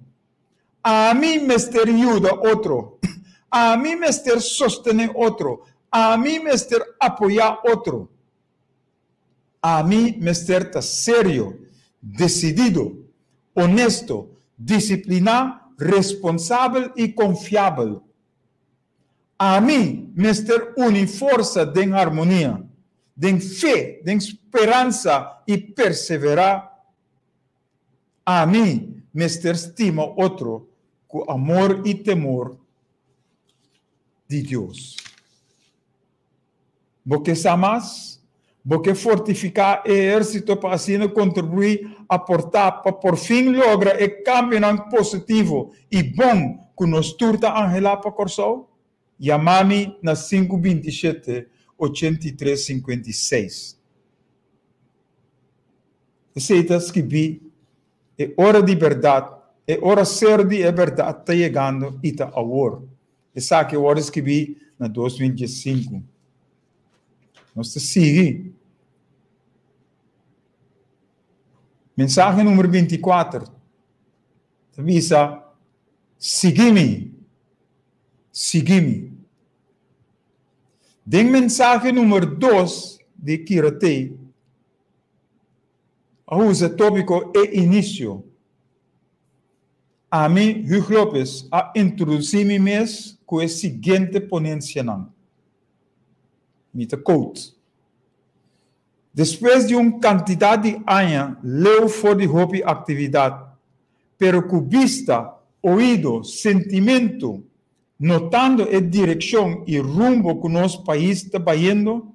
Speaker 7: A mim, mister ajuda outro. A mim, mister sostener outro. A mim, mister apoiar outro. A mim, mister tá sério, decidido, honesto, disciplinado, responsável e confiável. A mim, mister une força de harmonia, de fé, de esperança e perseverar. A mim, Mister estima otro con amor y temor de Dios. Porque más, porque fortificar el ejército para así contribuir a aportar para por fin logra el cambio positivo y bom que nos turta Angela para Corsol. Llamami na 527 8356. Aceita escrever, é hora de verdade, é hora ser de verdade está chegando e está agora. Essa que é hora de escrever na 2015. Nós te seguimos. Mensagem número 24. Avisa, segui-me. Segui-me. Den mensagem número 2 de Kirate, usa tópico e início. A mim, Hugo Lopes, a introduzir-me mesmo com a seguinte ponência. Me quote. Depois de uma quantidade de anos, leu for de hobby atividade, pero com vista, ouído, sentimento, notando a direção e rumbo que nosso país está indo,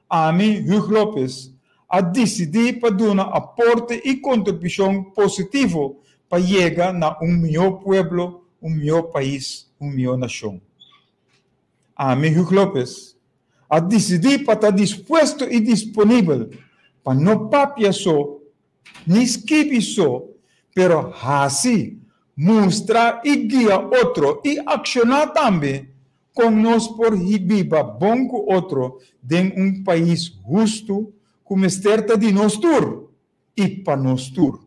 Speaker 7: a mim, Hugo Lopes, a decidir para dar aporte e contribuição positivo para chegar a melhor pueblo, melhor país, melhor nação. A mim, Hugo Lopes, a decidir para estar disposto e disponível para não papiar só, nem escrever só, pero assim, mostrar e guiar outro e accionar também com nós por viver bom com outro em país justo, como esterta de nós tur e para nós tur.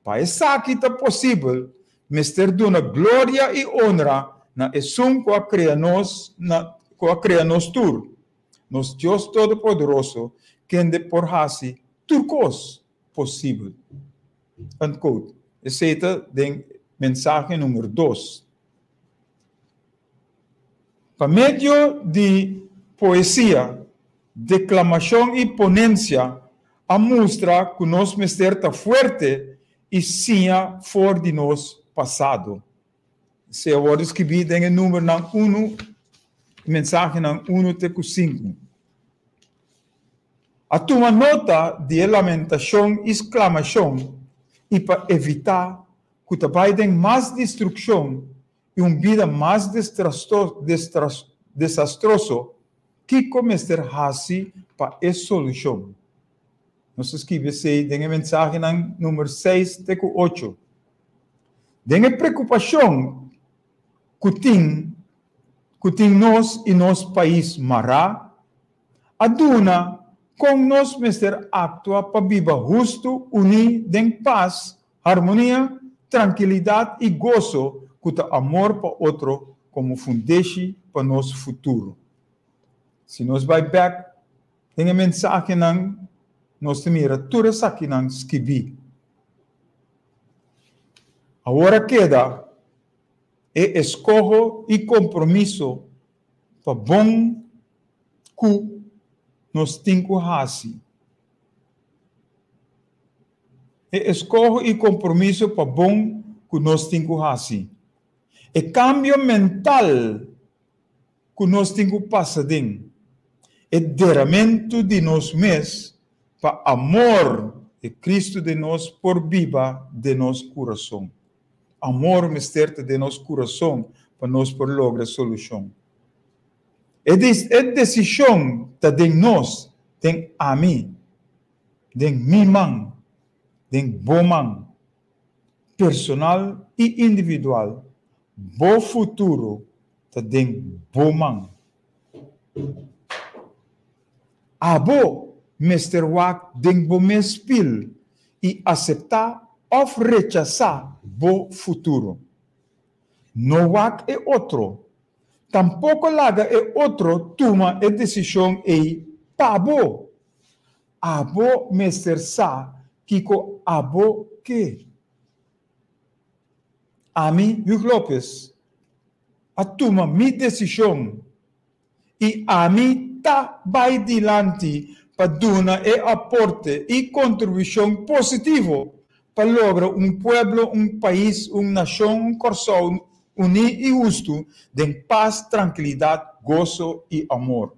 Speaker 7: Para isso que é possível, mister dona glória e honra na essência que a cria nós tur. Nos Deus Todo-Poderoso, quem de por assim turcos possível. Unquote. Aceita de mensagem número 2. Por meio de poesia, declamação e ponência, a mostra que nosso mistério está forte e sim fora de nosso passado. Se eu vou escrever em número 1, mensagem 1-5. A tua nota de lamentação e exclamação e para evitar que vai ter mais destruição e uma vida mais desastrosa que começar assim para a solução. Nós escrevemos em mensagem número 6-8. Tem preocupação que tem nós e nosso país mará, aduna com nós mestre actua para viver justo, unido, em paz, harmonia, tranquilidade e gozo, que amor para outro como fundeixe para nosso futuro. Se nós vai back, tem a mensagem nós temos tudo isso aqui escrevi. Agora queda é escolho e compromisso para bom que nós temos que fazer. É escolho e compromisso para bom que nós temos que fazer. É cambio mental que nós temos que passar dentro. É derramamento de nós mesmos para amor de Cristo de nós por viva de nosso coração. Amor mistério de nosso coração para nós por lograr solução. É decisão de nós, de a mim, de minha mãe, de boa mãe, personal e individual, bom futuro, de boa mãe. Abo, Mr. Wak, de bom espírito e aceitar ou rechazar bom futuro. No Wak é outro. Tampouco laga é outro toma a decisão e pabo. Abo Mr. Sa, Kiko abo que? A mim, Hugo Lopes, a toma minha decisão e a mim tá vai dilante para dar e aporte e contribuição positivo para lograr pueblo, país, nación, corazón unido y justo, de paz, tranquilidad, gozo y amor.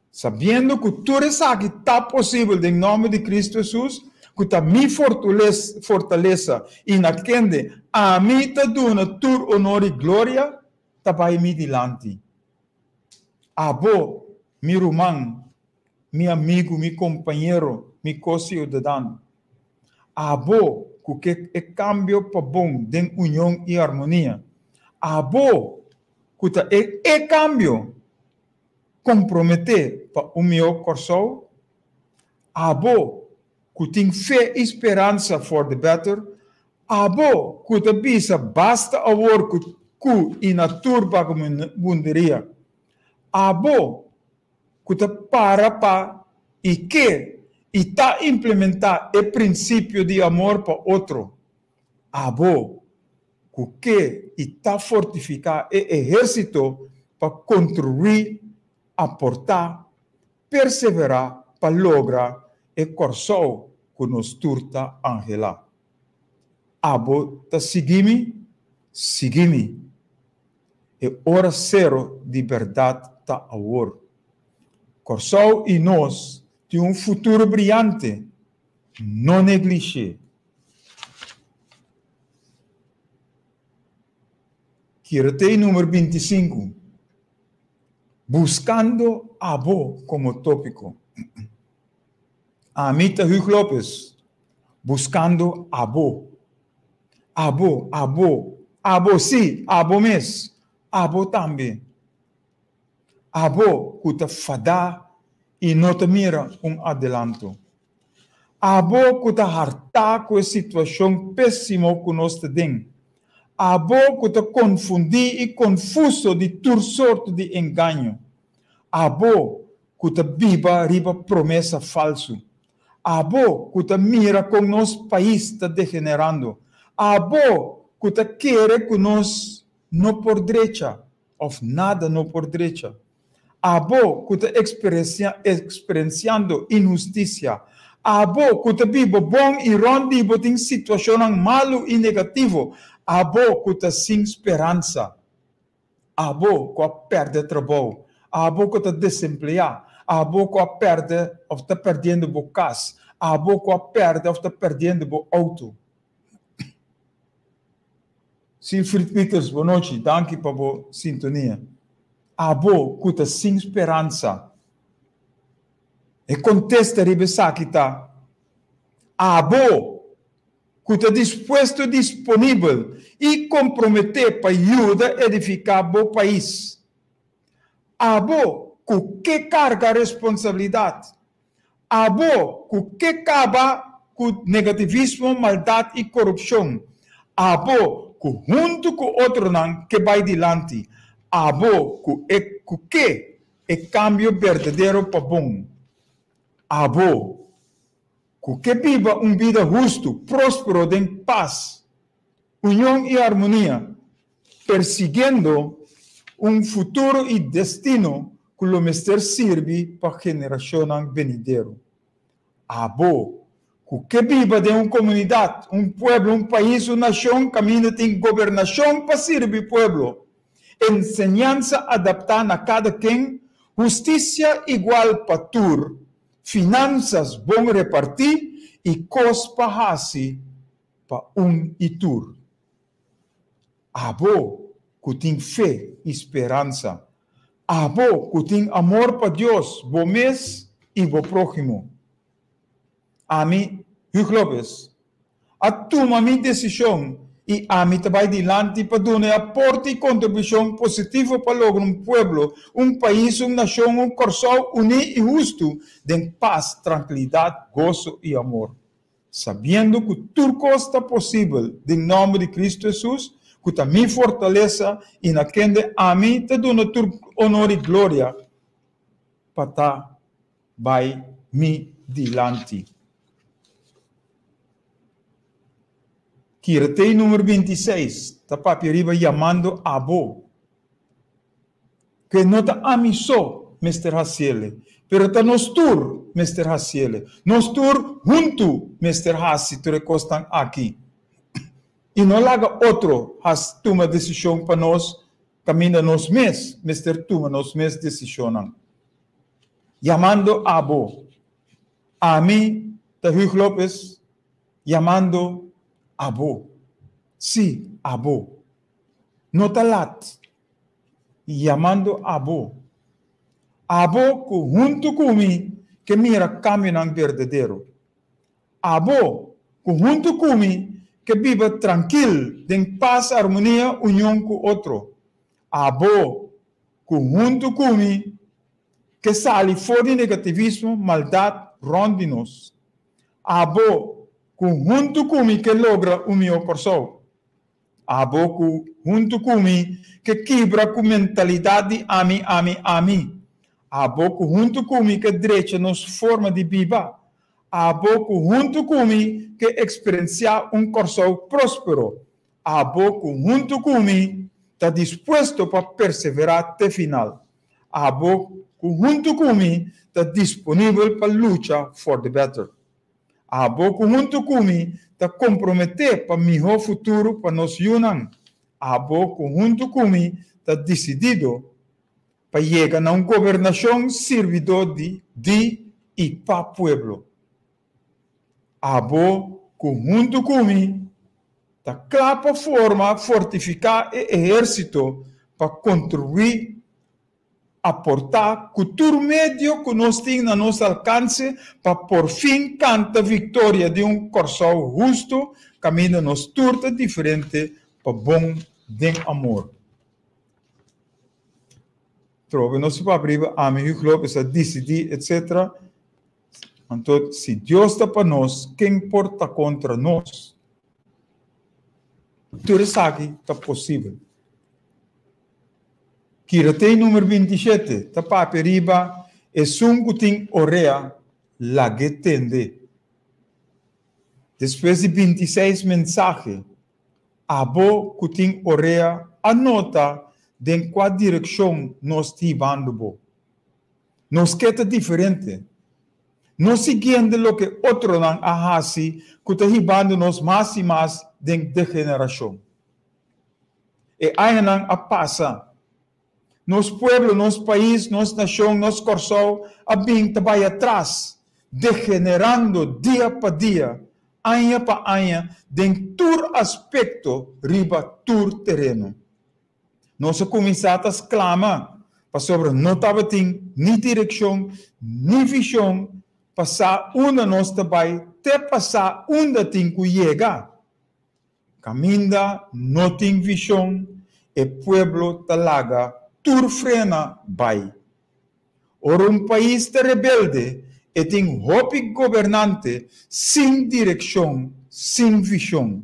Speaker 7: Sabiendo que tudo isso está possível em nome de Cristo Jesus, que está minha fortaleza e naquele a mim está dando todo honor e glória, está para mim dilante. Abo, meu irmão, meu amigo, meu companheiro, meu co-cidadão. Abo, que é cambio para bom, de união e harmonia. Abo, que é cambio comprometer para o meu coração. Abo, que tem fé e esperança for the better. Abo, que te bisa basta amor que e na turba mundiria. Abo, que te para e que e tá implementar o princípio de amor para outro. Abo, que e tá fortificar o exército para construir, aportar, perseverar para lograr o coração que nos turta angela. Abo, ta seguime. É hora zero de verdade ta agora. Coração e nós tem futuro brilhante. Não negligie. Quirete número 25. Buscando abo como tópico. Amita Hugo López. Buscando abo. Abo sim, abo mes. Abo também. Abo que te fada e não te mira adelanto. Abo que te harta com a situação péssima que nós temos. Abo que te confundi e confuso de toda sorte de engano. Abo que te viva riba promessa falsa. Abo que te mira com nosso país está degenerando. Abo que te quer que nós não por direita, ou nada não por direita. Abo que te experienciando injustiça. Abo que te vive bom e rondibo em situação malo e negativo. Abo que te sem esperança. Abo que perde trabalho. Abo que te desempregado. Abo que perde ou está perdendo o casa. Abo que perde ou está perdendo o auto. Silfried Peters, boa noite. Danke pela sintonia. Abo que te sem esperança. E contesta ribesa que está. Abo que está disposto, disponível e comprometer para ajudar a edificar o país. Abo que carga a responsabilidade. Abo que acaba com negativismo, maldade e corrupção. Abo que junto com outro não que vai adiante. Abo que é cambio verdadeiro para bom. Abo que viva vida justa, próspero, em paz, união e harmonia, perseguindo futuro e destino que o mestre sirve para a geração venidera. Abo que viva de uma comunidade, pueblo, país, nação, caminho em governação para servir pueblo. Enseñança adaptada a cada quem, justiça igual para todos, finanças bom repartir e cospa-se para e tur. Abo que tem fé e esperança. Abo que tem amor para Deus, bom mês e bom próximo. A mim, Hugo López, a toma minha decisão e a mim vai adiante para dar aporte e contribuição positiva para lograr pueblo, país, nação, coração unido e justo, de paz, tranquilidade, gozo e amor. Sabendo que tudo está possível, em nome de Cristo Jesus, que a minha fortaleza e naquele a mim te dá todo honor e glória para estar vai me dilante. Quirete número 26, está para arriba chamando abo. Que não está amiso, Mr. Hasiele. Pero ta nos tur, Mr. Hasiele. Nos tur junto, Mr. Hasi, tu recostan aqui. E não laga outro, has toma decisão para nós, caminha nos mês, Mr. Tuma nos mês decisão. Llamando abo. A mim, ta Hugo Lopes, llamando abo. Sí, abo. No talat. Llamando abo. Abo junto comigo que mira caminho verdadeiro. Abo junto comigo que viva tranquilo, em paz, harmonia, união com outro. Abo junto comigo que sai fora de negativismo, maldade, ronde nós. Abo junto comigo que logra o meu coração. Abo junto comigo que quebra com mentalidade a mim. Abo junto comigo que direita nos forma de viver. Abo junto comigo que experienciar coração próspero. Abo junto comigo está disposto para perseverar até final. Abo junto comigo está disponível para lutar for the better. Abo junto comigo está comprometido para melhor futuro para nós unam. Abo junto comigo está decidido para chegar a uma governação servidor de e para o pueblo. Abo junto comigo está clara para fortificar o exército para contribuir, aportar cultura médio que nós temos a nosso alcance para por fim cantar a vitória de coração justo, caminho nos turta diferente para bom de amor. Trove não se pode abrir a mim Hugo Lopes a decidir, etc. Então, se Deus está para nós, quem importa contra nós? Tudo isso aqui está possível. Kirate número 27, está para periba, é sungutin orea, lagetende. Depois de 26 mensagens, abo kutin orea, anota em qual direção nós estivamos. Nós queremos diferente. Nós seguindo o que outro não ahasi, que está ribando nos mais e mais de degeneração. E aí não a passa. Nos pueblo, nos país, nos nação, nos coração, a bem vai atrás, degenerando dia para dia, ano para ano, em todo aspecto, riba todo terreno. Nós começamos a exclamar, para sobre não estava nem direção, nem visão, passar onde nós trabalhamos, até passar onde tem que chegar. Caminha, não tem visão, e pueblo talaga, tur frena vai. Ora país rebelde, e tem hopi governante, sem direção, sem visão.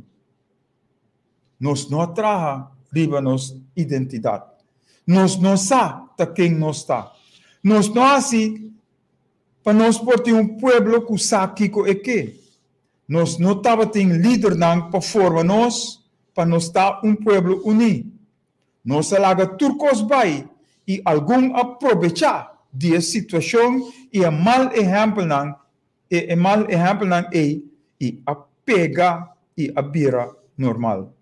Speaker 7: Nós não traga riba nos identidade. Nós não sabemos quem nós está. Nós não assim para nós por ter pueblo que sabe o que. Nós não estava tendo líder para formar nós, para nós estar pueblo unido. Nós alaga turcos vai e algum aproveitar de situação e a mal exemplo não e a pega e a bira normal.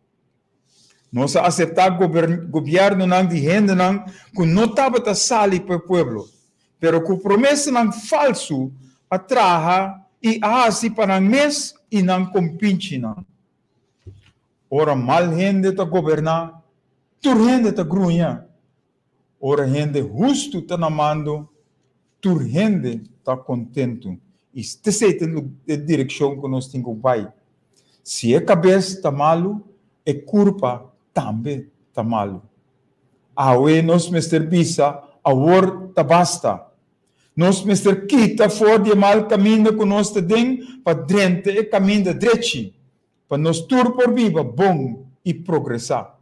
Speaker 7: Nós aceitar governo não de gente não que não estava a sair para o pueblo, pero que promessa não falso atraha e assim para mês e não compinche não. Ora mal gente está governar, tur gente está grunha. Ora gente justo está namando, tur gente está contento. Isto é a direção que nós temos que vai. Se a cabeça está malo, é culpa também está malo. Awe nós Mr. Bisa, a word está basta. Nós Mr. Kita fora de mal caminho que nós temos para dentro e caminho direito, para nós tur por viva bom e progressar.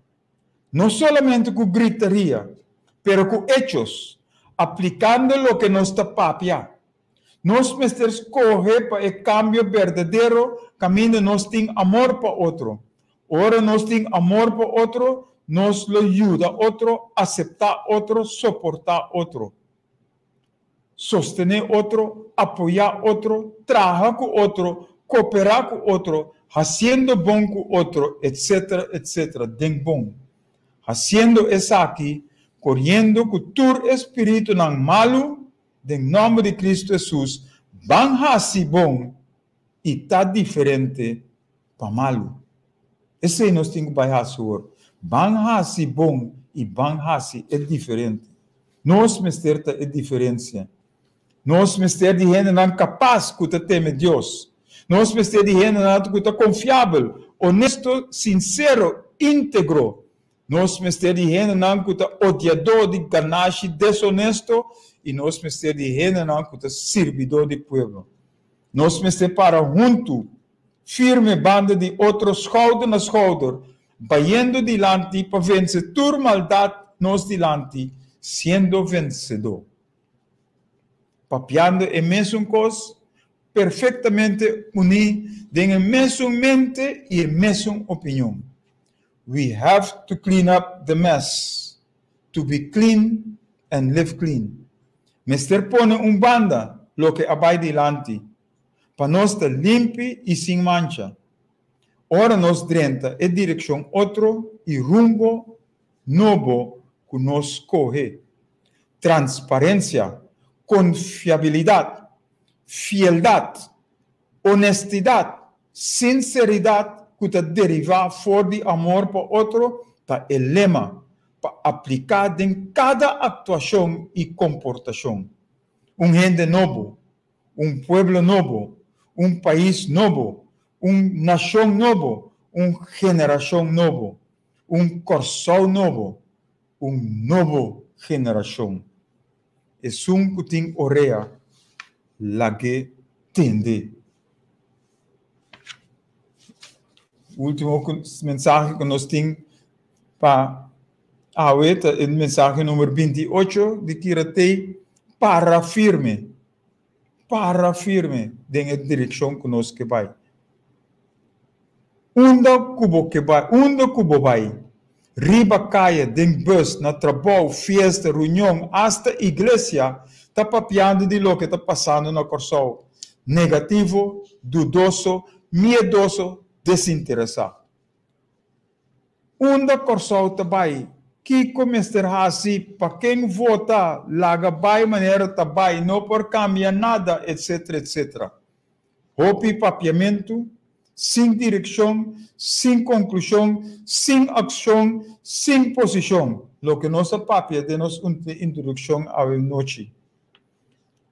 Speaker 7: Não somente com gritaria, pero com hechos, aplicando o que nós está papia. Nós Mr. escolhe para o cambio verdadeiro, caminho nós tem amor para outro. Ora nós tem amor para outro, nós lo ajuda outro, aceitar outro, suportar outro. sostener otro, apoyar otro, trabajar con otro, cooperar con otro, haciendo bom con otro, etcétera, etcétera. Den bom. Haciendo eso aquí, corriendo con tu espíritu nan malo, en nombre de Cristo Jesús, van hasi bom y está diferente para malo. Esse nós temos que baixar sobre. Van hasi bom e van hasi é diferente. Nós misterta é diferença. Nós mister de gente não capaz que teme Deus. Nós mister de gente não que confiável, honesto, sincero, íntegro. Nós mister de gente não que odiador de ganache, desonesto, e nós mister de gente não que servidor de povo. Nós mister para junto, firme banda de outros schouder na schouder, bayendo dilante para vencer toda maldade nos dilante, sendo vencedor. Papiando a mesma coisa, perfeitamente unido, tem a mesma mente e a mesma opinião. We have to clean up the mess, to be clean and live clean. Mister pone banda, lo que abai dilante, para nós estar limpo e sem mancha. Ora nós drenta é direção outro e rumbo novo que nós corre. Transparência, confiabilidade, fieldade, honestidade, sinceridade que está derivar fora de amor para outro, tá é lema para aplicar em cada atuação e comportação. Gente novo, pueblo novo, país novo, nação novo, geração novo, corção novo, novo geração. É que tem orelha, lá que tende. O último mensagem que nós temos para a outra é a mensagem número 28 de Kiratei, para firme em a direção que nós que vai. Onde cubo vai, riba caia, den bus, na trabalho, festa, reunião, hasta igreja, está papiando de lo que está passando no coração. Negativo, dudoso, miedoso, desinteressado. Onde o coração está vai, que começará assim, para quem vota, laga vai maneira está vai, não por cambiar nada, etc, etc. Roupa papiamento, sem direção, sem conclusão, sem ação, sem posição. Lo que nossa papia de nos introdução à noite.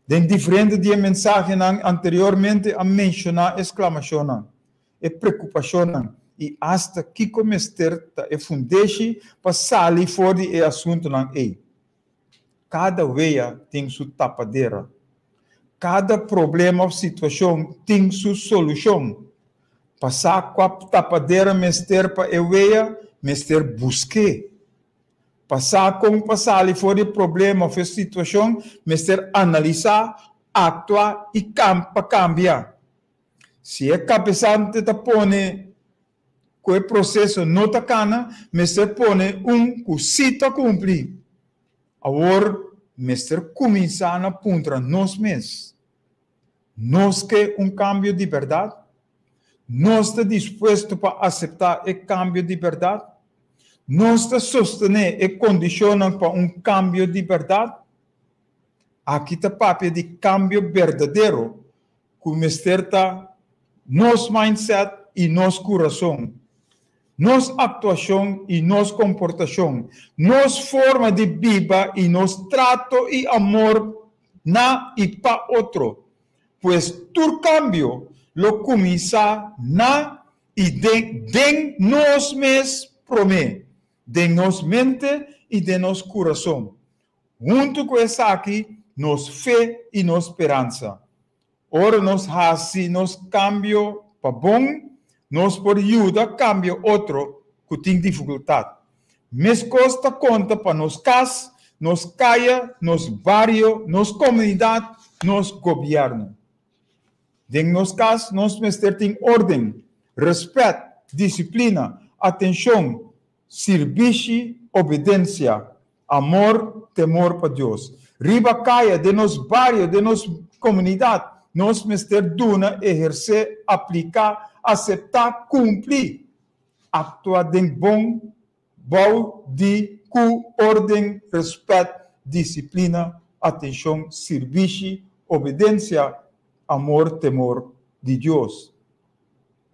Speaker 7: Den diferente de mensagem anteriormente a mencionar exclamação, e preocupação, e hasta que começar a fundeixe para sair fora do assunto não é. Cada veia tem sua tapadeira. Cada problema ou situação tem sua solução. Passar com a tapadeira, mester para a veia, mester busque. Passar com passar fora do problema ou situação, mester analisar, actuar e cambiar. Se é cabeçante, te põe que o processo não está cana, mester põe cosita cumprir. Agora, mester começar na ponta nós mesmos. Nós quer cambio de verdade? Nós está disposto para aceitar o cambio de verdade? Nós está sostener e condicionar para cambio de verdade? Aqui está papel de cambio verdadeiro, que mester está nosso mindset e nosso coração. Nossa atuação e nossa comportação, nossa forma de vida e nosso trato e amor na e para outro. Pois todo cambio lo começa na e de nós mesmos promete, de nossa mente e de nosso coração. Junto com isso aqui, nossa fé e nossa esperança. Ora nós assim, nós cambio para bom, nós por ajuda cambio outro que tem dificuldade. Mas custa conta para nós casa, nós caia, nós barrio, nós comunidade, nós governo. Em nosso caso, nós tem ordem, respeito, disciplina, atenção, serviço, obediência, amor, temor para Deus. Riba caia de nos barrios, de nos comunidade, nós mister duna exercer, aplicar, aceitar, cumprir. Actuar de bom, de ordem, respeito, disciplina, atenção, serviço, obediência, amor, temor de Deus.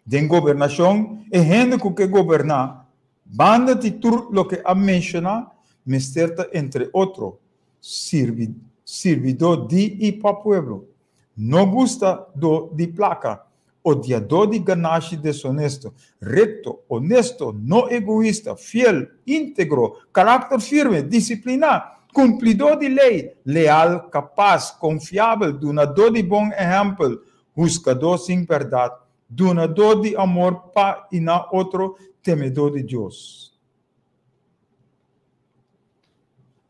Speaker 7: De governação, é gente que governa, banda de tudo o que a mencionar, misterta entre outros, servidor de e para pueblo. Não gosta de placa, odiador de ganache desonesto, recto, honesto, não egoísta, fiel, íntegro, caráter firme, disciplinado, cumpridor de lei, leal, capaz, confiável, donador de bom exemplo, buscador sem verdade, donador de amor para e na outro, temedor de Deus.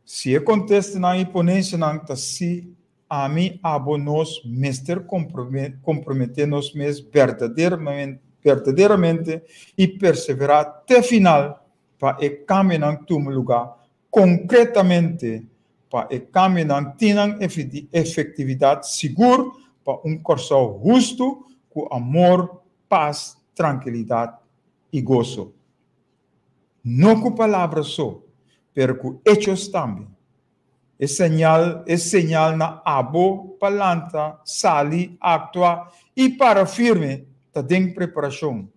Speaker 7: Se acontece na imponência, se a mim, nós, mestre, comprometer-nos verdadeiramente e perseverar até final para caminhar em um lugar concretamente para caminhar tenham efetividade segura para corso justo com amor, paz, tranquilidade e gozo. Não com palavras só, mas com hechos também. É señal na abo, palanta, sali, actua e para firme, tá dentro preparação.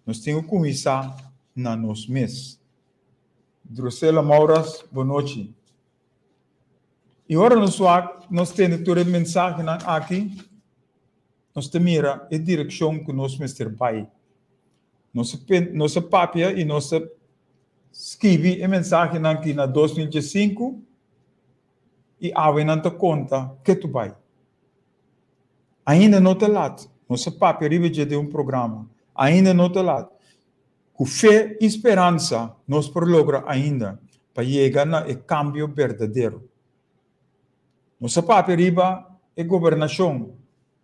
Speaker 7: Nós temos que começar na nós mesmos. Drusela Mauras, boa noite. E agora nós temos toda a mensagem aqui. Nós temos a direção que nós vamos vai. Nossa papia e nós escreve a mensagem aqui na 2015 e a não te conta que tu vai. Ainda não te lado. Nossa papia arriba de programa. Ainda não te lado. Com fé e esperança, nós prologra ainda para chegar no cambio verdadeiro. Nossa papia arriba é governação.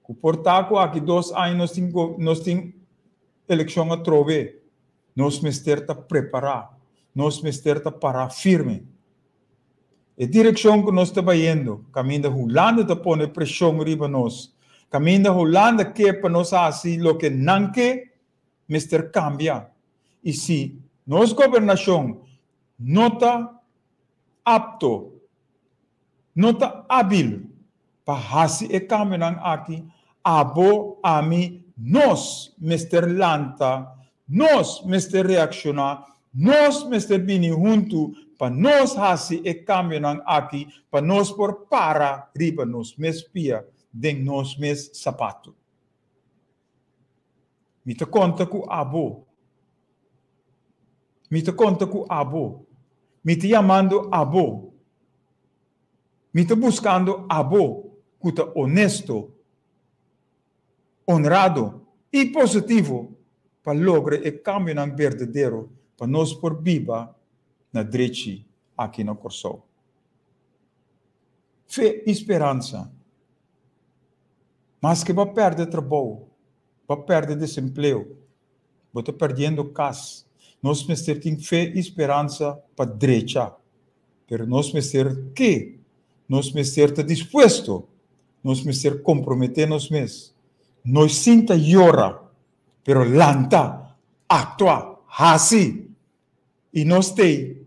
Speaker 7: Com portaco aqui 2 anos nós temos eleição a trove. Nós mister ta preparar. Nós mister ta parar firme. A direção que nós estamos indo, caminho da Holanda te põe pressão riba nós. Caminho da Holanda que para nós assim, lo que não que, mister cambia. E se nossa governação não está apto, não está hábil para fazer e caminhar aqui, abo a mim, nós, mister lanta, nós, mister reaccionar, nós, mister bini junto, para nós fazer e caminhar aqui, para nós por para riba nos mes pia, de nos mes sapato. Me te conta com abo. Me te conta com abo. Me te chamando abo. Me te buscando abo, que te honesto, honrado e positivo para lograr o caminho verdadeiro para nós por viva na direita aqui no Corso. Fé e esperança. Mas que vai perder trabalho, vai perder desemprego, vai estar perdendo casa. Nós precisamos ter fé e esperança para a direita. Mas nós precisamos que? Nós precisamos estar dispostos. Nós precisamos comprometer-nos mesmos. Nós sinta llora, pero lanta, actua, assim. E nós temos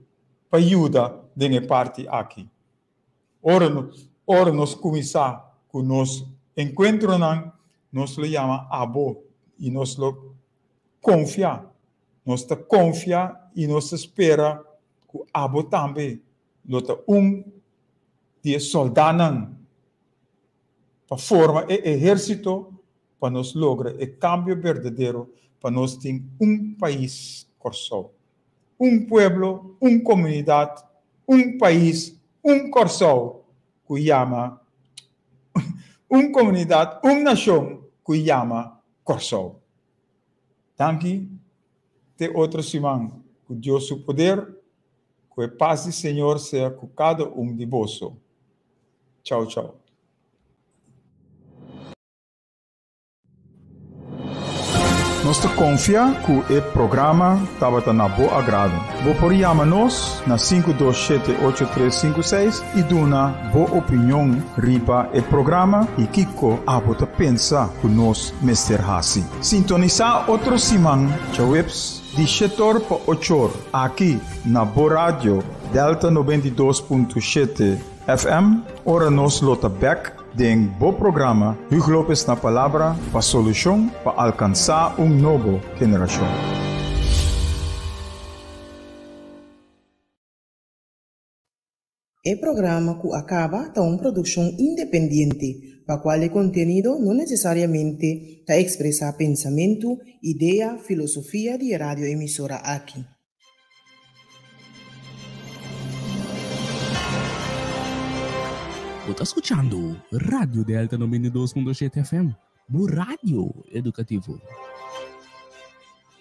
Speaker 7: para ajuda de minha parte aqui. Ora nós começar com nós encontro, nós lo chama abo e nós lo confia. Nós te confia e nós espera que o abo também lota de soldado para formar o exército para nós lograr o cambio verdadeiro para nós ter país Corso. Pueblo, comunidade, país, Corso, que chama, comunidade, nação, que chama Corso. Tanque, te outro semana, que Deus o poder, que a paz do Senhor seja com cada de vós. Tchau, tchau. Nós te confia que o programa estava na boa agrado. Vou por chamar-nos na 527-8356 e dona boa opinião ripa o programa e Kiko abota pensa que nós Mr. Hassi. Sintonizar outro simão, tchaueps, de 7 para 8 aqui na Boa Rádio Delta 92.7 FM. Ora nos lota back den bo programa Hugo Lopes na palavra para solução para alcançar novo geração.
Speaker 8: O programa que acaba está uma produção independente, para qual o conteúdo não necessariamente está expressar pensamento, ideia, filosofia de radioemissora aqui.
Speaker 6: Você está escutando Radio Delta 92.7 FM, o rádio educativo.